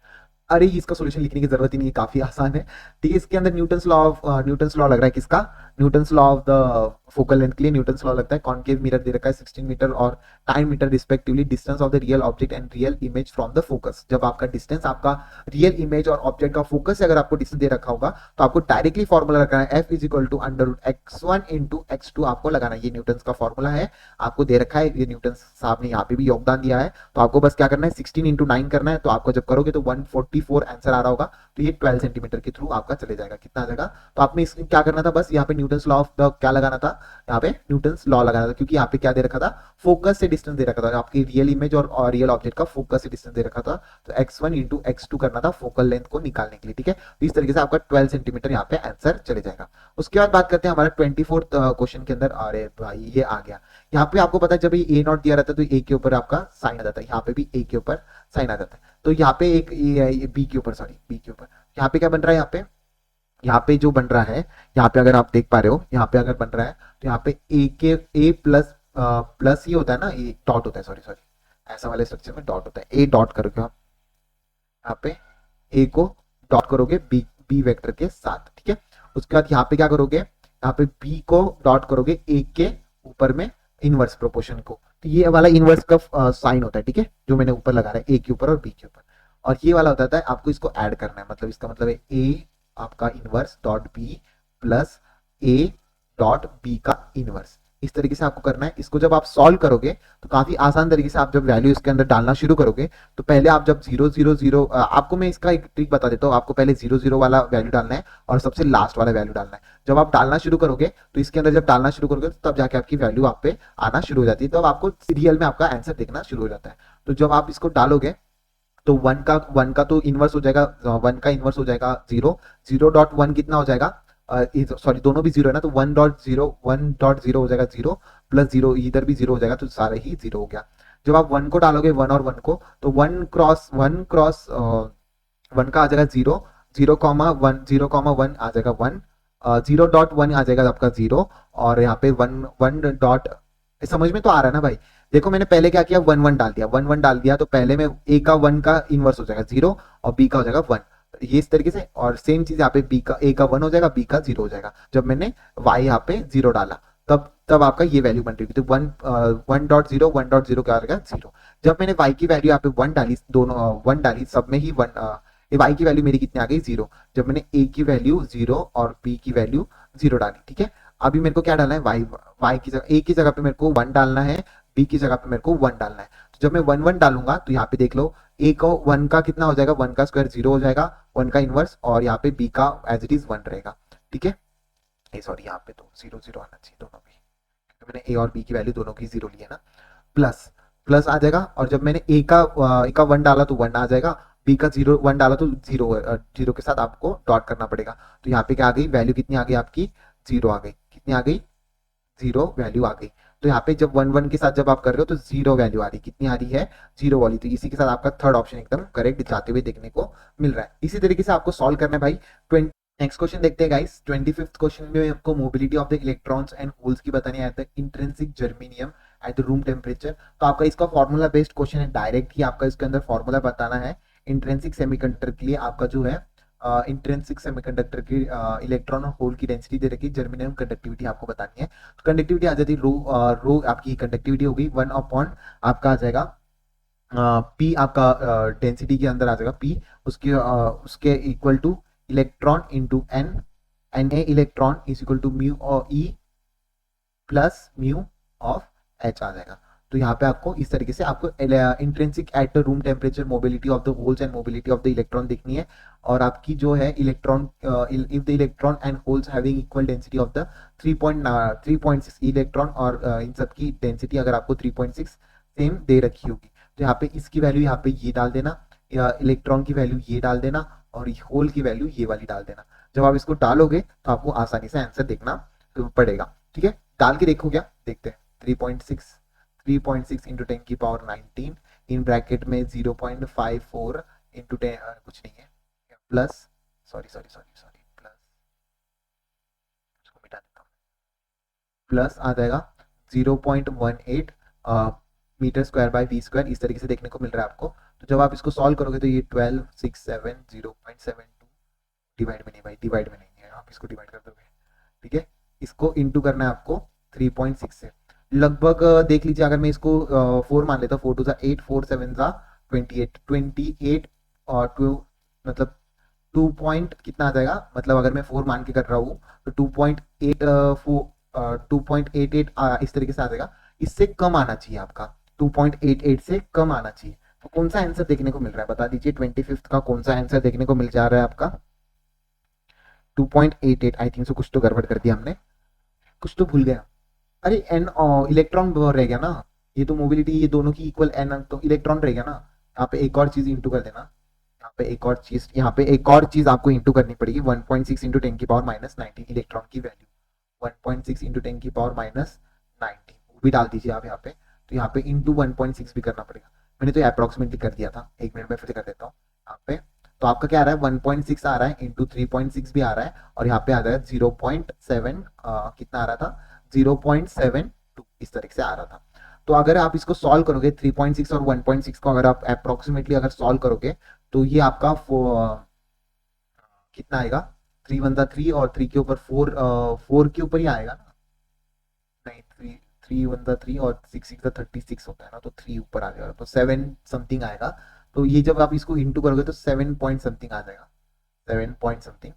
अरे इसका सोल्यूशन लिखने की जरूरत ही नहीं है, काफी आसान है, ठीक है। इसके अंदर न्यूटन्स लॉ लग रहा है, किसका, Newton's law of the focal length के लिए न्यूटन्स लॉ लगता है। कॉन्केव मिरर दे रखा है 16 मीटर और 9 metre respectively, distance of the real object and real image from the focus. जब आपका डिस्टेंस आपका रियल इमेज और ऑब्जेक्ट का फोकस से अगर आपको डिस्टेंस दे रखा होगा तो आपको डायरेक्टली फॉर्मूला लगाना है, F is equal to √x1 into x2 आपको लगाना है। ये न्यूटन्स का फॉर्मूला है, आपको दे रखा है, ये न्यूटन्स साहब ने यहाँ पे भी योगदान दिया है, तो आपको बस क्या करना है 16 इंटू 9 करना है, तो आपको जब करोगे तो 144 आंसर आ रहा होगा, तो ये 12 सेंटीमीटर के थ्रू आपका चले जाएगा, कितना आ जाएगा। तो आपने इसमें क्या करना था, बस यहाँ पे न्यूटन्स लॉ ऑफ द क्या लगाना था, यहाँ पे न्यूटन्स लॉ लगाना था, क्योंकि यहाँ पे क्या दे रखा था, फोकस से डिस्टेंस दे रखा था, आपकी रियल इमेज और रियल ऑब्जेक्ट का फोकस से डिस्टेंस दे रखा था, तो x1 इंटू x2 करना था फोकल लेंथ को निकालने के लिए, ठीक है। तो इस तरीके से आपका 12 सेंटीमीटर यहाँ पे आंसर चले जाएगा। उसके बाद बात करते हैं हमारा 24th क्वेश्चन के अंदर। अरे भाई ये आ गया, यहाँ पे आपको पता है जब ये A0 दिया रहता है तो A के ऊपर आपका साइन आ जाता है, यहाँ पे भी A के ऊपर साइन आ जाता है, तो यहाँ पे एक B के ऊपर, सॉरी B के ऊपर, यहाँ पे क्या बन रहा है, यहाँ पे जो बन रहा है, यहाँ पे अगर आप देख पा रहे हो, यहाँ पे अगर बन रहा है तो यहाँ पे A प्लस प्लस ये होता है ना, ये डॉट होता है, सॉरी सॉरी, ऐसा वाले स्ट्रक्चर में डॉट होता है, A डॉट करोगे आप, यहाँ पे A को डॉट करोगे B वेक्टर के साथ, ठीक है। उसके बाद यहाँ पे क्या करोगे, यहाँ पे B को डॉट करोगे A के ऊपर में इनवर्स प्रोपोर्शन को, तो ये वाला इनवर्स का साइन होता है, ठीक है, जो मैंने ऊपर लगा रहा है A के ऊपर और B के ऊपर, और ये वाला होता है आपको इसको ऐड करना है, मतलब इसका मतलब है A आपका inverse dot B plus A dot B का इनवर्स, इस तरीके से आपको करना है। इसको जब आप सॉल्व करोगे तो काफी आसान तरीके से आप जब वैल्यू इसके अंदर डालना शुरू करोगे, तो पहले आप जब 0 0 0, आपको मैं इसका एक ट्रिक बता देता हूँ, आपको पहले 0 0 वाला वैल्यू डालना है और सबसे लास्ट वाला वैल्यू डालना है। जब आप डालना शुरू करोगे तो इसके अंदर जब डालना शुरू करोगे तब जाके आपकी वैल्यू आप पे आना शुरू हो जाती है, तब आपको सीरियल में आपका आंसर देखना शुरू हो जाता है। तो जब आप इसको डालोगे तो 1 का तो इनवर्स हो जाएगा, 1 का इनवर्स हो जाएगा 0, 0.1 कितना हो जाएगा सॉरी दोनों भी जीरो है ना, तो 1.0 हो जाएगा जीरो, प्लस जीरो इधर भी जीरो हो जाएगा, तो सारे ही जीरो हो गया। जब आप वन को डालोगे, वन और वन को, तो वन क्रॉस वन का आ जाएगा जीरो, 0,1 0,1 आ जाएगा वन, 0.1 आ जाएगा आपका जीरो, और यहाँ पे वन वन डॉट, समझ में तो आ रहा है ना भाई। देखो मैंने पहले क्या किया, वन वन डाल दिया, वन वन डाल दिया, तो पहले में ए का वन का इनवर्स हो जाएगा जीरो, और बी का हो जाएगा वन, ये इस तरीके से। और सेम चीज यहाँ पे बी का, ए का वन हो जाएगा, बी का जीरो हो जाएगा। जब मैंने वाई यहाँ पे जीरो डाला, तब तब आपका ये वैल्यू बन रही थी, तो 1.0 क्या आ जाएगा जीरो। जब मैंने वाई की वैल्यू यहाँ पे वन डाली, दोनों वन डाली, सब में ही वन, वाई की वैल्यू मेरी कितनी आ गई जीरो। जब मैंने ए की वैल्यू जीरो और बी की वैल्यू जीरो डाली, ठीक है। अभी मेरे को क्या डालना है, वाई वाई की जगह, ए की जगह पे मेरे को वन डालना है, बी की जगह पे मेरे को वन डालना है। तो जब मैं वन वन डालूंगा, तो यहाँ पे देख लो, ए को वन का कितना हो जाएगा, वन का स्क्वायर जीरो हो जाएगा, वन का इनवर्स, और यहाँ पे बी का एज इट इज वन रहेगा, ठीक है। सॉरी यहाँ पे तो जीरो जीरो आना चाहिए दोनों भी, क्योंकि मैंने ए और बी की वैल्यू दोनों की जीरो ली है ना। प्लस प्लस आ जाएगा, और जब मैंने ए का वन डाला तो वन आ जाएगा, बी का जीरो वन डाला तो जीरो, जीरो के साथ आपको डॉट करना पड़ेगा। तो यहाँ पे क्या आ गई, वैल्यू कितनी आ गई आपकी, जीरो आ गई। कितनी आ गई, जीरो वैल्यू आ गई। तो यहाँ पे जब वन वन के साथ जब आप कर रहे हो, तो जीरो वैल्यू आ रही, कितनी आ रही है, जीरो वाली। तो इसी के साथ आपका थर्ड ऑप्शन एकदम करेक्ट जाते हुए देखने को मिल रहा है। इसी तरीके से आपको सॉल्व करना है भाई। नेक्स्ट क्वेश्चन देखते हैं गाइस। 25th क्वेश्चन में आपको mobility of the electrons and holes की बतानी है, intrinsic germanium eight the room temperature. तो आपका इसका फॉर्मूला बेस्ड क्वेश्चन है, डायरेक्ट ही आपका इसके अंदर फॉर्मूला बताना है। इंट्रिंसिक सेमीकंडक्टर के लिए आपका जो है, इंट्रिंसिक सेमीकंडक्टर की इलेक्ट्रॉन और होल की डेंसिटी दे रखी, जर्मेनियम कंडक्टिविटी आपको बतानी है। तो कंडक्टिविटी आ जाती है रो, रो आपकी कंडक्टिविटी होगी 1 आपका आ जाएगा पी, आपका डेंसिटी के अंदर आ जाएगा पी, उसके equal to electron into N, N a electron is equal to mu और E plus mu of H आ जाएगा। तो यहाँ पे आपको इस तरीके से आपको intrinsic at the room temperature mobility of the holes and mobility of the electron देखनी है। और आपकी जो है electron, if the electron and holes having equal density of the 3.6 electron, और इन सब की डेंसिटी अगर आपको 3.6 सेम दे रखी होगी, तो यहाँ पे इसकी वैल्यू यहाँ पे ये डाल देना, या इलेक्ट्रॉन की वैल्यू ये डाल देना, और होल की वैल्यू ये वाली डाल देना। जब आप इसको डालोगे तो आपको आसानी से आंसर देखना पड़ेगा, ठीक है। डाल के देखो क्या, देखते हैं। 3.6 इंटू 10 की पावर 19 इन ब्रैकेट में 0.54 इंटू 10 कुछ नहीं है, प्लस सॉरी प्लस, इसको मिटा देता हूँ, प्लस आ जाएगा 0.18 metre square by V square, इस तरीके से देखने को मिल रहा है आपको। तो जब आप इसको सॉल्व करोगे तो ये 12 6 7 0.72, डिवाइड में नहीं भाई, डिवाइड में नहीं है, आप इसको डिवाइड कर दोगे, ठीक है। इसको इंटू करना है आपको 3.6 से, लगभग देख लीजिए, अगर मैं इसको 4 मान लेता हूँ, 4 2 सा 8, 4 7 सा 28 और 2, मतलब 2 पॉइंट कितना आ जाएगा, मतलब अगर मैं 4 मान के कर रहा हूँ तो 2.88 इस तरीके से आ जाएगा। इससे कम आना चाहिए आपका, 2.88 से कम आना चाहिए। तो कौन सा आंसर देखने को मिल रहा है, बता दीजिए। 25th का कौन सा आंसर देखने को मिल जा रहा है आपका, 2.88। आई थिंक सो कुछ तो गड़बड़ कर दिया हमने, कुछ तो भूल गया। अरे एन इलेक्ट्रॉन रह गया ना, ये तो मोबिलिटी ये दोनों की इक्वल एन, तो इलेक्ट्रॉन रह गया ना। यहाँ पे एक और चीज इंटू कर देना, यहाँ पे एक और चीज आपको इंटू करनी पड़ेगी। 1.6 इंटू 10 की पावर माइनस 19 इलेक्ट्रॉन की वैल्यू, 1.6 इंटू 10 की पावर माइनस 19 वो भी डाल दीजिए आप यहाँ पे। तो यहाँ पे इंटू 1.6 भी करना पड़ेगा, मैंने तो अप्रोक्सीमेटली कर दिया था, 1 मिनट में फिर से कर देता हूँ यहाँ पे। तो आपका क्या आ रहा है, 1.6 आ रहा है, इंटू 3.6 भी आ रहा है, और यहाँ पे आ रहा है 0.7 कितना आ रहा था, 0.72 इस तरीके से आ रहा था। तो अगर आप इसको सॉल्व करोगे 3.6 और 1.6 को अगर आप अप्रोक्सीमेटली अगर सॉल्व करोगे, तो ये आपका कितना आएगा, 3 1 3 और 3 के ऊपर 4 के ऊपर ही आएगा ना, नहीं 3 1 3 और 6 6 36 होता है ना, तो 3 ऊपर आ जाएगा, तो 7 समथिंग आएगा। तो ये जब आप इसको इंटू करोगे तो 7 पॉइंट समथिंग आ जाएगा, 7 पॉइंट समथिंग।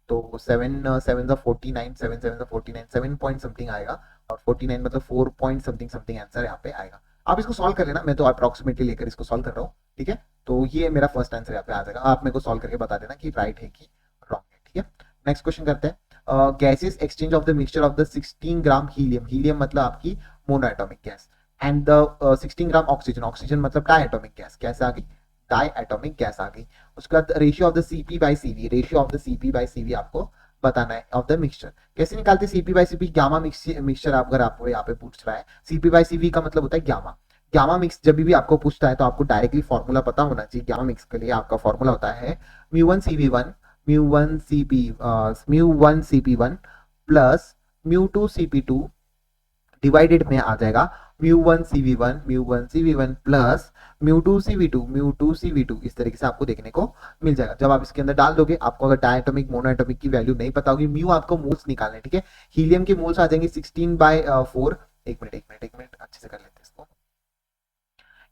तो 7 7 49, 7 7 49, 7 पॉइंट समथिंग आएगा, और 49 मतलब 4 पॉइंट समथिंग समथिंग आंसर यहाँ पे आएगा। आप इसको सॉल्व कर लेना, मैं तो अप्रोक्सीमेटली लेकर इसको सॉल्व कर रहा हूँ, ठीक है। तो ये मेरा फर्स्ट आंसर यहाँ पे आ जाएगा, आप मेरे को सॉल्व करके बता देना कि राइट है कि रॉन्ग है, ठीक है। नेक्स्ट क्वेश्चन करते हैं। Gases exchange of the mixture of the 16 gram helium, helium मतलब आपकी monoatomic gas, and the 16 gram oxygen, oxygen मतलब डायएटॉमिक गैस, कैसे आ गई, डाई एटॉमिक गैस आ गई। उसके बाद ratio of the CP by CV, ratio of the CP by CV आपको बताना है ऑफ द मिक्सचर। कैसे निकालते CP by CV, gamma mixture अगर आपको यहाँ पे पूछ रहा है, सीपी बाई सीवी का मतलब होता है गामा। गामा मिक्स जब भी आपको पूछता है तो आपको डायरेक्टली फॉर्मूला पता होना चाहिए। गामा मिक्स के लिए आपका फॉर्मूला होता है μ1 CV1 μ1 CP1 plus μ2 CP2 divided में आ जाएगा μ1 CV1 प्लस μ2 CV2 इस तरीके से आपको देखने को मिल जाएगा। जब आप इसके अंदर डाल दोगे, आपको अगर डायटोमिक मोनोएटोमिक की वैल्यू नहीं पता होगी, म्यू आपको मोल्स निकालने, ठीक है। हीलियम के मोल्स आ जाएंगे 16/4। एक मिनट अच्छे से कर लेते हैं इसको।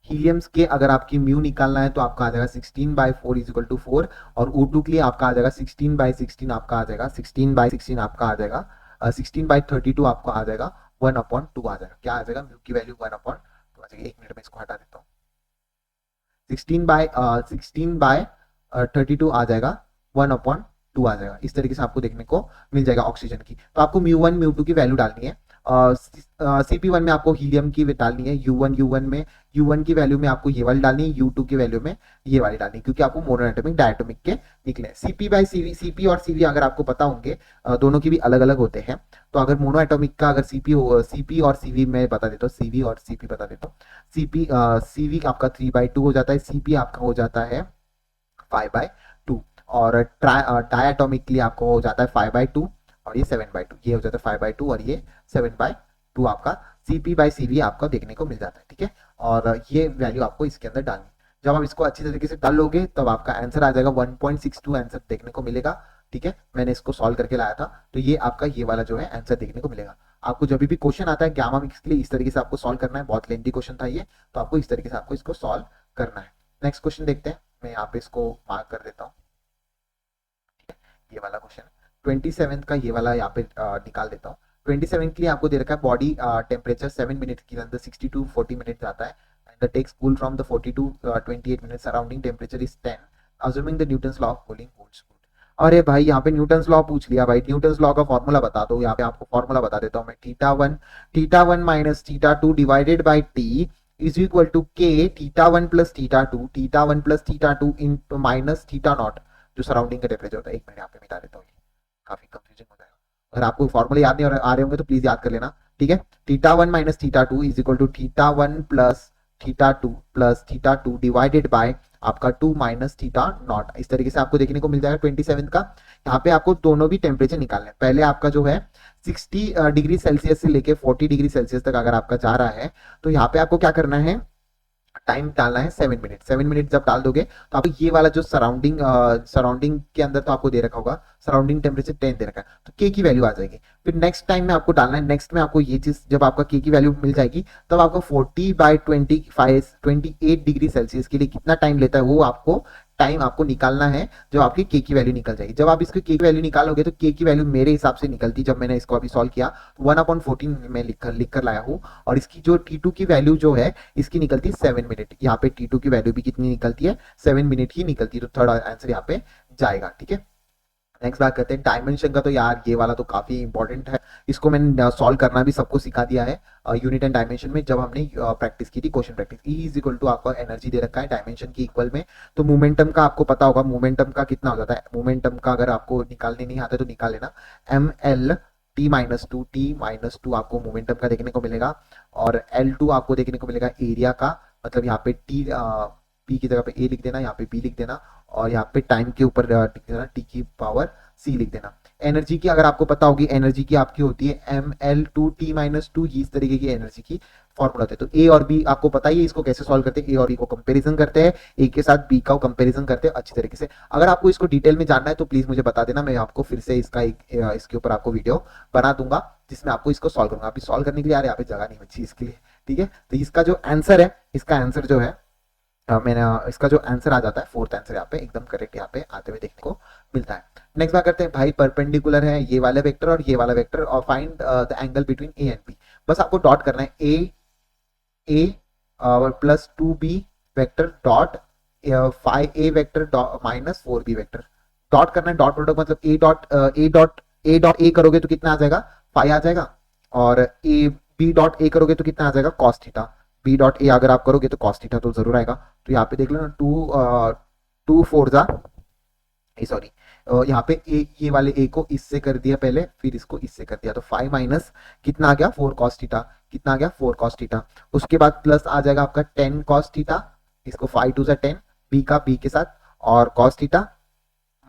हीलियम्स के अगर आपकी म्यू निकालना है तो आपका आ जाएगा 16/4 इज इक्वल टू 4, और O2 के लिए आपका आ जाएगा 16/16 आपका आ जाएगा 16/16 आपका आ जाएगा 16/32 आपका आ जाएगा 1/2 आ जाएगा। क्या आ जाएगा? म्यू की वैल्यू 1/2 आ जाएगी। एक मिनट में इसको हटा देता हूँ। 16/32 आ जाएगा 1/2 आ जाएगा। इस तरीके से आपको देखने को मिल जाएगा ऑक्सीजन की। तो आपको μ1 μ2 की वैल्यू डालनी है। CP1 में आपको हीलियम की डालनी है, U1 की वैल्यू में आपको ये वाली डालनी है, U2 की वैल्यू में ये वाली डालनी है, क्योंकि आपको मोनोएटॉमिक डायटोमिक के निकले। CP और CV अगर आपको पता होंगे, दोनों की भी अलग अलग होते हैं। तो अगर मोनोएटॉमिक का अगर CP और CV में बता देता हूँ, CV और CP बता देता हूँ। CV आपका 3/2 हो जाता है, CP आपका हो जाता है 5/2, और डायटोमिक के लिए आपको हो जाता है 5/2 और ये 7/2। ये हो जाता है 5/2 और ये 7/2 आपका CP/CV आपका देखने को मिल जाता है, ठीक है। और ये वैल्यू आपको इसके अंदर डालनी। जब आप इसको अच्छी तरीके से डाल लोगे तब आपका आंसर आ जाएगा 1.62 आंसर देखने को मिलेगा, ठीक है। मैंने इसको सॉल्व करके लाया था, तो ये आपका ये वाला जो है आंसर देखने को मिलेगा। आपको जब भी क्वेश्चन आता है गामा मिक्स के लिए, इस तरीके से आपको सॉल्व करना है। बहुत लेंथी क्वेश्चन था ये, तो आपको इस तरीके से आपको इसको सॉल्व करना है। नेक्स्ट क्वेश्चन देखते हैं। मैं यहाँ पे इसको मार्क कर देता हूँ, ठीक है। ये वाला क्वेश्चन 27 का ये वाला यहाँ पे निकाल देता हूँ। 27 के लिए आपको दे रखा है बॉडी टेम्परेचर 7 मिनट के अंदर 60 to 40 मिनट जाता है, and the takes cool from the 40 to 28 minute, surrounding temperature is 10, assuming the Newton's law of cooling holds good. अरे भाई यहाँ पे न्यूटन्स लॉ पूछ लिया भाई। न्यूटन्स लॉ का फॉर्मूला बता दो। यहाँ पे आपको फॉर्मूला बता देता हूँ मैं। Theta one minus theta two divided by T is equal to K theta one plus theta two in minus theta naught, जो सराउंडिंग का टेम्परेचर होता है। एक मिनट यहाँ पे मिटा देता हूँ, काफी कंफ्यूजिंग हो जाएगा। अगर आपको फॉर्मूले याद नहीं आ रहे होंगे तो प्लीज याद कर लेना, ठीक है। थीटा1 माइनस थीटा2 इज इक्वल टू थीटा1 प्लस थीटा2 डिवाइडेड बाय आपका 2 माइनस थीटा नॉट। इस तरीके से आपको देखने को मिल जाएगा 27 का। यहाँ पे आपको दोनों भी टेम्परेचर निकालने हैं। पहले आपका जो है 60 डिग्री सेल्सियस से लेके 40 डिग्री सेल्सियस तक अगर आपका जा रहा है, तो यहाँ पे आपको क्या करना है, टाइम डालना है 7 मिनट। जब डाल दोगे तो आपको ये वाला जो सराउंडिंग के अंदर तो आपको दे रखा होगा सराउंडिंग टेम्परेचर 10 दे रखा है, तो के की वैल्यू आ जाएगी। फिर नेक्स्ट टाइम में आपको डालना है, नेक्स्ट में आपको ये चीज जब आपका के की वैल्यू मिल जाएगी, तब आपको 40/28 डिग्री सेल्सियस के लिए कितना टाइम लेता है वो आपको टाइम आपको निकालना है, जब आपकी के की वैल्यू निकल जाएगी। जब आप इसकी के की वैल्यू निकालोगे तो के की वैल्यू मेरे हिसाब से निकलती, जब मैंने इसको अभी सॉल्व किया 1/14 में लिख कर लाया हूँ, और इसकी जो T2 की वैल्यू जो है इसकी निकलती है 7 मिनट। यहाँ पे T2 की वैल्यू भी कितनी निकलती है, 7 मिनट ही निकलती है। तो थर्ड आंसर यहाँ पे जाएगा, ठीक है। नेक्स्ट बात करते हैं डायमेंशन का। तो यार ये वाला तो काफी इंपॉर्टेंट है, इसको मैंने सॉल्व करना भी सबको सिखा दिया है यूनिट एंड डायमेंशन में, जब हमने प्रैक्टिस की थी question practice. E is equal to आपका एनर्जी दे रखा है डायमेंशन की इक्वल में, तो मोमेंटम का आपको पता होगा मोमेंटम का कितना हो जाता है। मोमेंटम का अगर आपको निकालने नहीं आता तो निकाल लेना, ML T-2 आपको मोमेंटम का देखने को मिलेगा, और L2 आपको देखने को मिलेगा एरिया का। मतलब यहाँ पे P की जगह पे A लिख देना, यहाँ पे B लिख देना, और यहाँ पे टाइम के ऊपर लिख देना T की पावर C लिख देना। एनर्जी की अगर आपको पता होगी, एनर्जी की आपकी होती है ML2T-2, इस तरीके की एनर्जी की फॉर्मूला होते हैं। तो ए और बी आपको पता ही है, इसको कैसे सॉल्व करते हैं। ए और बी को कंपैरिजन करते हैं, ए के साथ बी का कंपैरिजन करते हैं अच्छी तरीके से। अगर आपको इसको डिटेल में जानना है तो प्लीज मुझे बता देना, मैं आपको फिर से इसके ऊपर आपको वीडियो बना दूंगा जिसमें आपको इसको सॉल्व करूंगा। अभी सॉल्व करने के लिए यार यहाँ पे जगह नहीं बची इसके लिए, ठीक है। तो इसका जो आंसर है, इसका आंसर जो है मैंने इसका जो आंसर आ जाता है, फोर्थ आंसर यहाँ पे एकदम करेक्ट यहाँ पे आते हुए देखने को मिलता है। नेक्स्ट बात करते हैं भाई, परपेंडिकुलर है ये वाला वेक्टर और ये वाला वेक्टर, और find the angle between A and B. बस आपको डॉट करना है, A plus 2b vector dot 5a vector minus 4b vector. Dot करना है, डॉट प्रोडक्ट मतलब ए डॉट ए करोगे तो कितना आ जाएगा, 5 आ जाएगा, और बी डॉट ए करोगे तो कितना आ जाएगा, cos theta. B dot A अगर आप करोगे तो कॉस थीटा तो जरूर आएगा। तो यहाँ पे देख लो ना, 2 4 जा सॉरी, यहाँ पे ए, ये वाले ए को इससे कर दिया पहले, फिर इसको इससे कर दिया, तो 5 माइनस कितना आ गया 4 कॉस थीटा, कितना आ गया 4 कॉस थीटा। उसके बाद प्लस आ जाएगा आपका 10 कॉस थीटा, इसको 5 टू सा 10, बी का बी के साथ, और cos theta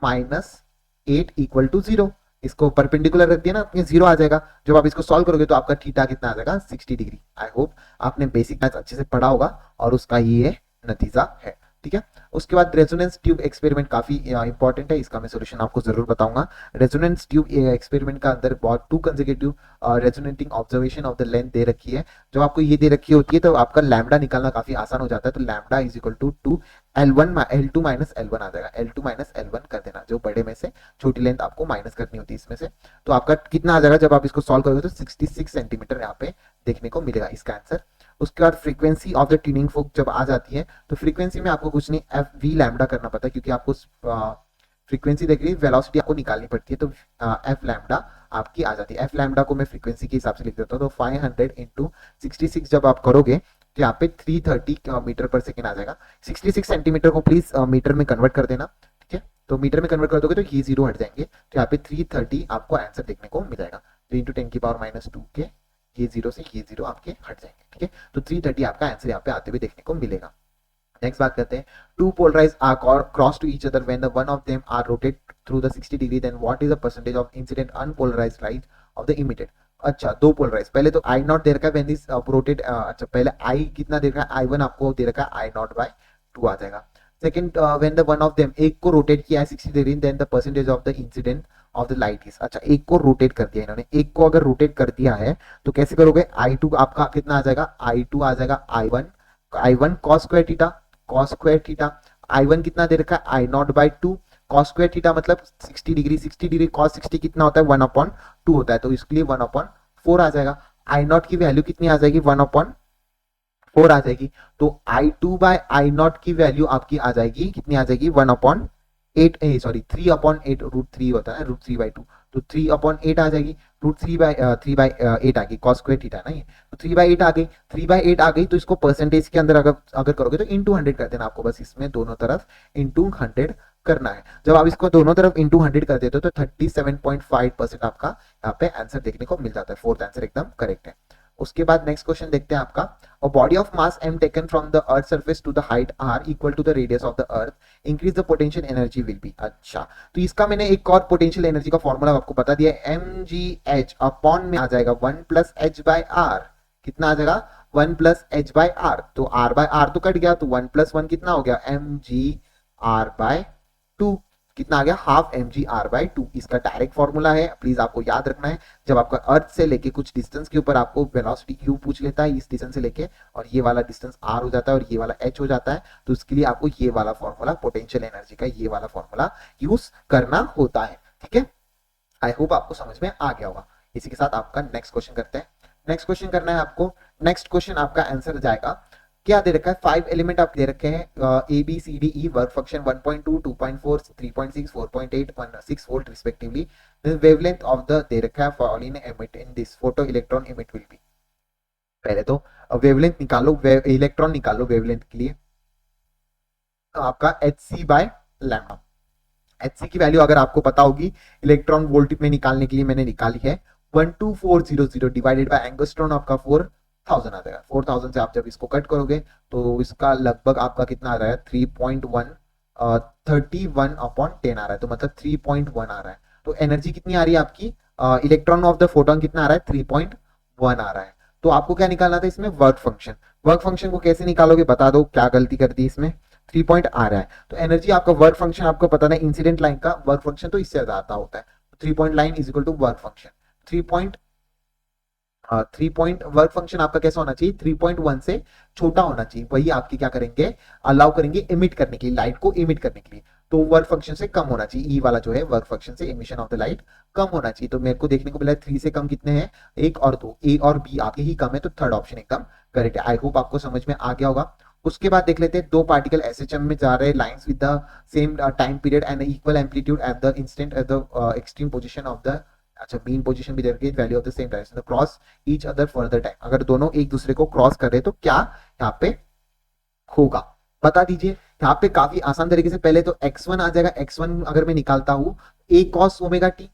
minus 8 equal to 0। इसको परपेंडिकुलर रख दिया ना, अपने 0 आ जाएगा। जब आप इसको सॉल्व करोगे तो आपका थीटा कितना आ जाएगा 60 डिग्री। आई होप आपने बेसिक मैथ्स अच्छे से पढ़ा होगा और उसका ये नतीजा है, ठीक है। उसके बाद रेजोनेंस ट्यूब एक्सपेरिमेंट काफी इंपॉर्टेंट है, इसका मैं सॉल्यूशन आपको जरूर बताऊंगा। रेजोनेंस ट्यूब एक्सपेरिमेंट का अंदर बहुत 2 consecutive resonating observation of the length दे रखी है। जब आपको ये दे रखी होती है तो आपका लैम्डा निकालना काफी आसान हो जाता है। तो lambda is equal to 2 L2 minus L1 आ जाएगा। L2 माइनस L1 कर देना, जो बड़े में से छोटी लेंथ आपको माइनस करनी होती है इसमें से। तो आपका कितना आ जाएगा जब आप इसको सॉल्व करोगे तो 66 सेंटीमीटर यहाँ पे देखने को मिलेगा इसका आंसर। उसके बाद फ्रीक्वेंसी ऑफ द ट्यूनिंग फोक जब आ जाती है तो फ्रीक्वेंसी में आपको कुछ नहीं एफ वी लैम्डा करना पड़ता है, क्योंकि आपको फ्रीक्वेंसी देख रही है, वेलोसिटी आपको निकालनी पड़ती है। तो एफ लैम्डा आपकी आ जाती है। एफ लैम्डा को मैं फ्रीक्वेंसी के हिसाब से लिख देता हूँ। तो 500 इंटू 66 जब आप करोगे तो यहाँ पे 330 मीटर पर सेकेंड आ जाएगा। 66 सेंटीमीटर को प्लीज मीटर में कन्वर्ट कर देना, ठीक है। तो मीटर में कन्वर्ट कर दोगे तो ये 0 हट जाएंगे, तो यहाँ पे 330 आपको आंसर देखने को मिलेगा। 3 इंटू 10 की पावर माइनस 2 के ये 0 से ये 0 आपके हट जाएंगे, ठीक है। तो 330 आपका आंसर यहाँ पे आते हुए देखने को मिलेगा। नेक्स्ट बात करते हैं, two polarise are cross to each other when the one of them are rotate through the 60 degree, then what is the percentage of incident unpolarised light of the emitted. अच्छा, दो पोलराइज, पहले तो आई not दे रखा है when this rotate, अच्छा पहले आई कितना दे रखा है, आई वन आपको दे रखा है आई नॉट बाय 2 आ जाएगा। Second, when the one of them, एक को रोटेट किया है 60 degree, then the percentage of the incident of the light is. अच्छा, एक को रोटेट कर दिया इन्होंने, एक को अगर रोटेट कर दिया है तो कैसे करोगे, I2 आपका कितना आ जाएगा, I2 आ जाएगा I1 cos square theta, cos square theta. I1 कितना दे रखा है I naught by 2, cos square theta मतलब 60 डिग्री, 60 डिग्री कॉस 60 कितना होता है 1/2 होता है, तो इसके लिए 1/4 आ जाएगा। आई नॉट की वैल्यू कितनी आ जाएगी 1/4 आ जाएगी। तो I2 बाय आई नॉट की वैल्यू आपकी आ जाएगी, कितनी आ जाएगी 1/8, सॉरी 3/8, √3 होता है, √3/2, तो 3/8 आ जाएगी। √3/8 आ गई, कॉस स्क्वायर थीटा ना ये, तो 3/8 आ गई, 3/8 आ गई। तो इसको परसेंटेज के अंदर अगर करोगे तो इंटू 100 कर देना, आपको बस इसमें दोनों तरफ इंटू 100 करना है। जब आप इसको दोनों तरफ इंटू 100 कर देते हो तो 37.5% आपका यहाँ पे आंसर देखने को मिल जाता है। फोर्थ आंसर एकदम करेक्ट है। उसके बाद नेक्स्ट क्वेश्चन देखते हैं आपका, a body of mass m taken from the earth surface to the height r equal to the radius of the earth increase the potential energy will be। अच्छा, तो इसका मैंने एक और पोटेंशियल एनर्जी का फॉर्मूला आपको बता दिया है, mgh अपॉन में आ जाएगा 1 प्लस एच बाय आर। कितना आ जाएगा 1 प्लस एच बाय आर, तो r बाय आर तो कट गया, तो 1 प्लस 1 कितना हो गया mgr बाय 2, कितना आ गया हाफ mgr/2। इसका डायरेक्ट फॉर्मूला है, प्लीज आपको याद रखना है। जब आपका अर्थ से लेके कुछ डिस्टेंस के ऊपर आपको वेलोसिटी u पूछ लेता है इस डिस्टेंस से लेके, और ये वाला डिस्टेंस r हो जाता है और ये वाला h हो जाता है, तो उसके लिए आपको ये वाला फॉर्मूला पोटेंशियल एनर्जी का ये वाला फॉर्मूला यूज करना होता है, ठीक है। आई होप आपको समझ में आ गया होगा। इसी के साथ आपका नेक्स्ट क्वेश्चन करते हैं। नेक्स्ट क्वेश्चन करना है आपको, नेक्स्ट क्वेश्चन आपका आंसर जाएगा, क्या दे रखा है 5 एलिमेंट आप दे रखे हैं A B C D E, work function 1.2 2.4 3.6 4.8 6 volt respectively. Wavelength of the दे रखा है fall in emit in this photo electron emit will be. पहले तो वेवलेंथ निकालो, इलेक्ट्रॉन निकालो वेवलेंथ के लिए, तो आपका H C by lambda. H C की वैल्यू अगर आपको पता होगी इलेक्ट्रॉन वोल्ट में निकालने के लिए मैंने निकाली है 12400 डिवाइडेड बाय एंगस्ट्रॉन आपका 4000 आ जाएगा। 4000 से आप जब इसको कट करोगे तो इसका लगभग आपका कितना आ रहा है 3.1 31/10 आ रहा है, तो मतलब 3.1 आ रहा है। तो एनर्जी कितनी आ रही है आपकी, इलेक्ट्रॉन ऑफ द फोटोन कितना आ रहा है 3.1 आ रहा है। तो आपको क्या निकालना था इसमें वर्क फंक्शन। वर्क फंक्शन को कैसे निकालोगे बता दो, क्या गलती कर दी इसमें, 3 पॉइंट आ रहा है तो एनर्जी आपका वर्क फंक्शन आपको पता नहीं, इंसिडेंट लाइन का वर्क फंक्शन तो इससे ज्यादा होता है। 3 point line is equal to work function. 3 point work function आपका कैसा होना चाहिए 3.1 से छोटा होना चाहिए, वही आपकी क्या करेंगे अलाउ करेंगे इमिट करने के लिए, लाइट को इमिट करने के लिए। तो वर्क फंक्शन से कम होना चाहिए, ई वाला जो है वर्क फंक्शन से इमिशन ऑफ द लाइट कम होना चाहिए। तो मेरे को देखने को मिला 3 से कम कितने हैं 1 और 2, ए और बी आपके ही कम है, तो थर्ड ऑप्शन एकदम करेक्ट है। आई होप आपको समझ में आ गया होगा। उसके बाद देख लेते हैं, दो पार्टिकल एसएचएम में जा रहे हैं lines with the same time period and equal amplitude at the instant at the extreme position of the, अच्छा मीन पोजीशन भी दे रखी है, value of the same direction cross each other further time. अगर दोनों एक दूसरे को क्रॉस कर रहे तो क्या यहाँ पे होगा बता दीजिए। यहाँ पे काफी आसान तरीके से पहले तो x1 आ जाएगा, x1 अगर मैं निकालता हूँ a cos ओमेगा टी,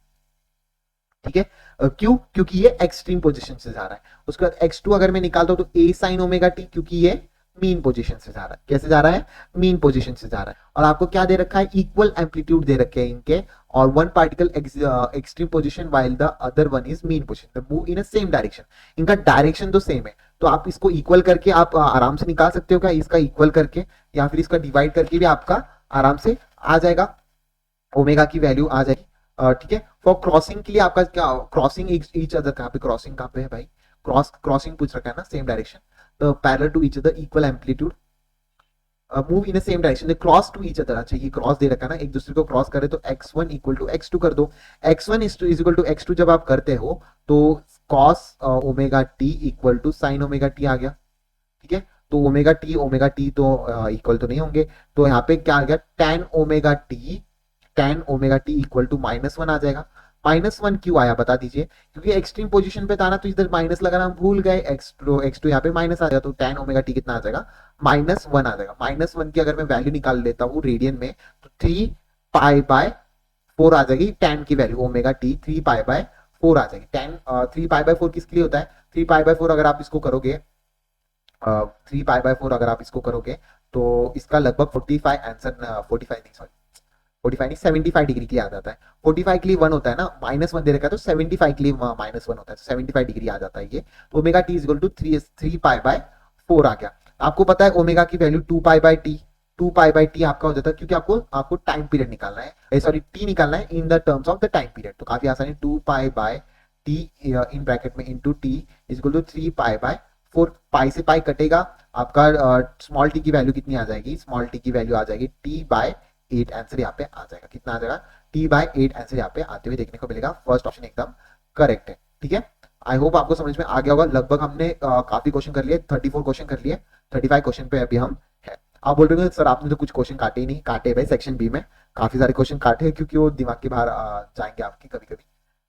ठीक है। क्यों? क्योंकि ये एक्सट्रीम पोजीशन से जा रहा है। उसके बाद x2 अगर मैं निकालता हूं तो a sin ओमेगा टी, क्योंकि ये मीन पोजीशन से जा रहा है। कैसे जा रहा है? मीन पोजीशन से जा रहा है। और आपको क्या दे रखा है? इक्वल एम्पलीट्यूड दे रखे हैं इनके, और one particle extreme position while the other one is mean position, the move in a same direction. इनका डायरेक्शन तो सेम है, तो आप इसको इक्वल करके आप आराम से निकाल सकते हो क्या? इसका इक्वल करके या फिर इसका डिवाइड करके भी आपका आराम से आ जाएगा, ओमेगा की वैल्यू आ जाएगी। ठीक है। फॉर क्रॉसिंग के लिए आपका क्या, क्रॉसिंग ईच अदर, कहाँ पे क्रॉसिंग, कहाँ पे है भाई? क्रॉसिंग पूछ रखा है ना, सेम डायरेक्शन, तो parallel to each other, equal amplitude, move in same direction, cross to each other. अच्छा, ये क्रॉस दे रखा है ना, एक दूसरे को क्रॉस करे तो x1 इक्वल टू x2 कर दो। x1 is equal to x2 जब आप करते हो तो cos omega T equal to sine omega T आ गया, ठीक है। तो ओमेगा टी तो इक्वल तो नहीं होंगे, तो यहाँ पे क्या आ गया? tan omega T equal to -1 आ जाएगा। -1 क्यों आया बता दीजिए? क्योंकि एक्सट्रीम पोजीशन पे था ना, तो इधर माइनस लगाना हम भूल गए, x2 यहाँ पे माइनस आ जाएगा, तो tan ओमेगा टी कितना आ जाएगा? -1 आ जाएगा। -1 की अगर मैं वैल्यू निकाल लेता हूँ रेडियन में, तो 3π/4 आ जाएगी tan की वैल्यू, ओमेगा टी 3π/4 आ जाएगी। tan 3π/4 किसके लिए होता है? 3π/4 अगर आप इसको करोगे, 3π/4 अगर आप इसको करोगे तो इसका लगभग 45 आंसर, 45 नहीं, सॉरी 45 नहीं, 75 डिग्री के लिए आ जाता है। 45 के लिए 1 होता है ना, -1 दे रखा है, तो 75 के लिए -1 होता है, तो 75 डिग्री आ जाता है ये। तो omega T is equal to 3π/4 आ गया। आपको पता है ओमेगा की वैल्यू 2π/t, 2π/t आपका हो जाता है, क्योंकि आपको टाइम पीरियड निकालना है, सॉरी टी निकालना है in the terms of the time period. तो काफी आसान है, 2π/t इन ब्रैकेट में into T is equal to 3π/4। Pi से पाई कटेगा, आपका स्मॉल टी की वैल्यू कितनी आ जाएगी? स्मॉल टी की वैल्यू आ जाएगी t/8, आंसर यहाँ पे आ जाएगा। कितना आ जाएगा? t/8 आंसर यहाँ पे आते हुए देखने को मिलेगा। फर्स्ट ऑप्शन एकदम करेक्ट है, ठीक है। आई होप आपको समझ में आ गया होगा। लगभग हमने काफी क्वेश्चन कर लिए, 34 क्वेश्चन कर लिए, 35 क्वेश्चन पे अभी हम है। आप बोल रहे हो सर आपने तो कुछ क्वेश्चन काटे ही नहीं। काटे भाई, सेक्शन बी में काफी सारे क्वेश्चन काटे हैं, क्योंकि वो दिमाग के बाहर जाएंगे आपकी कभी कभी,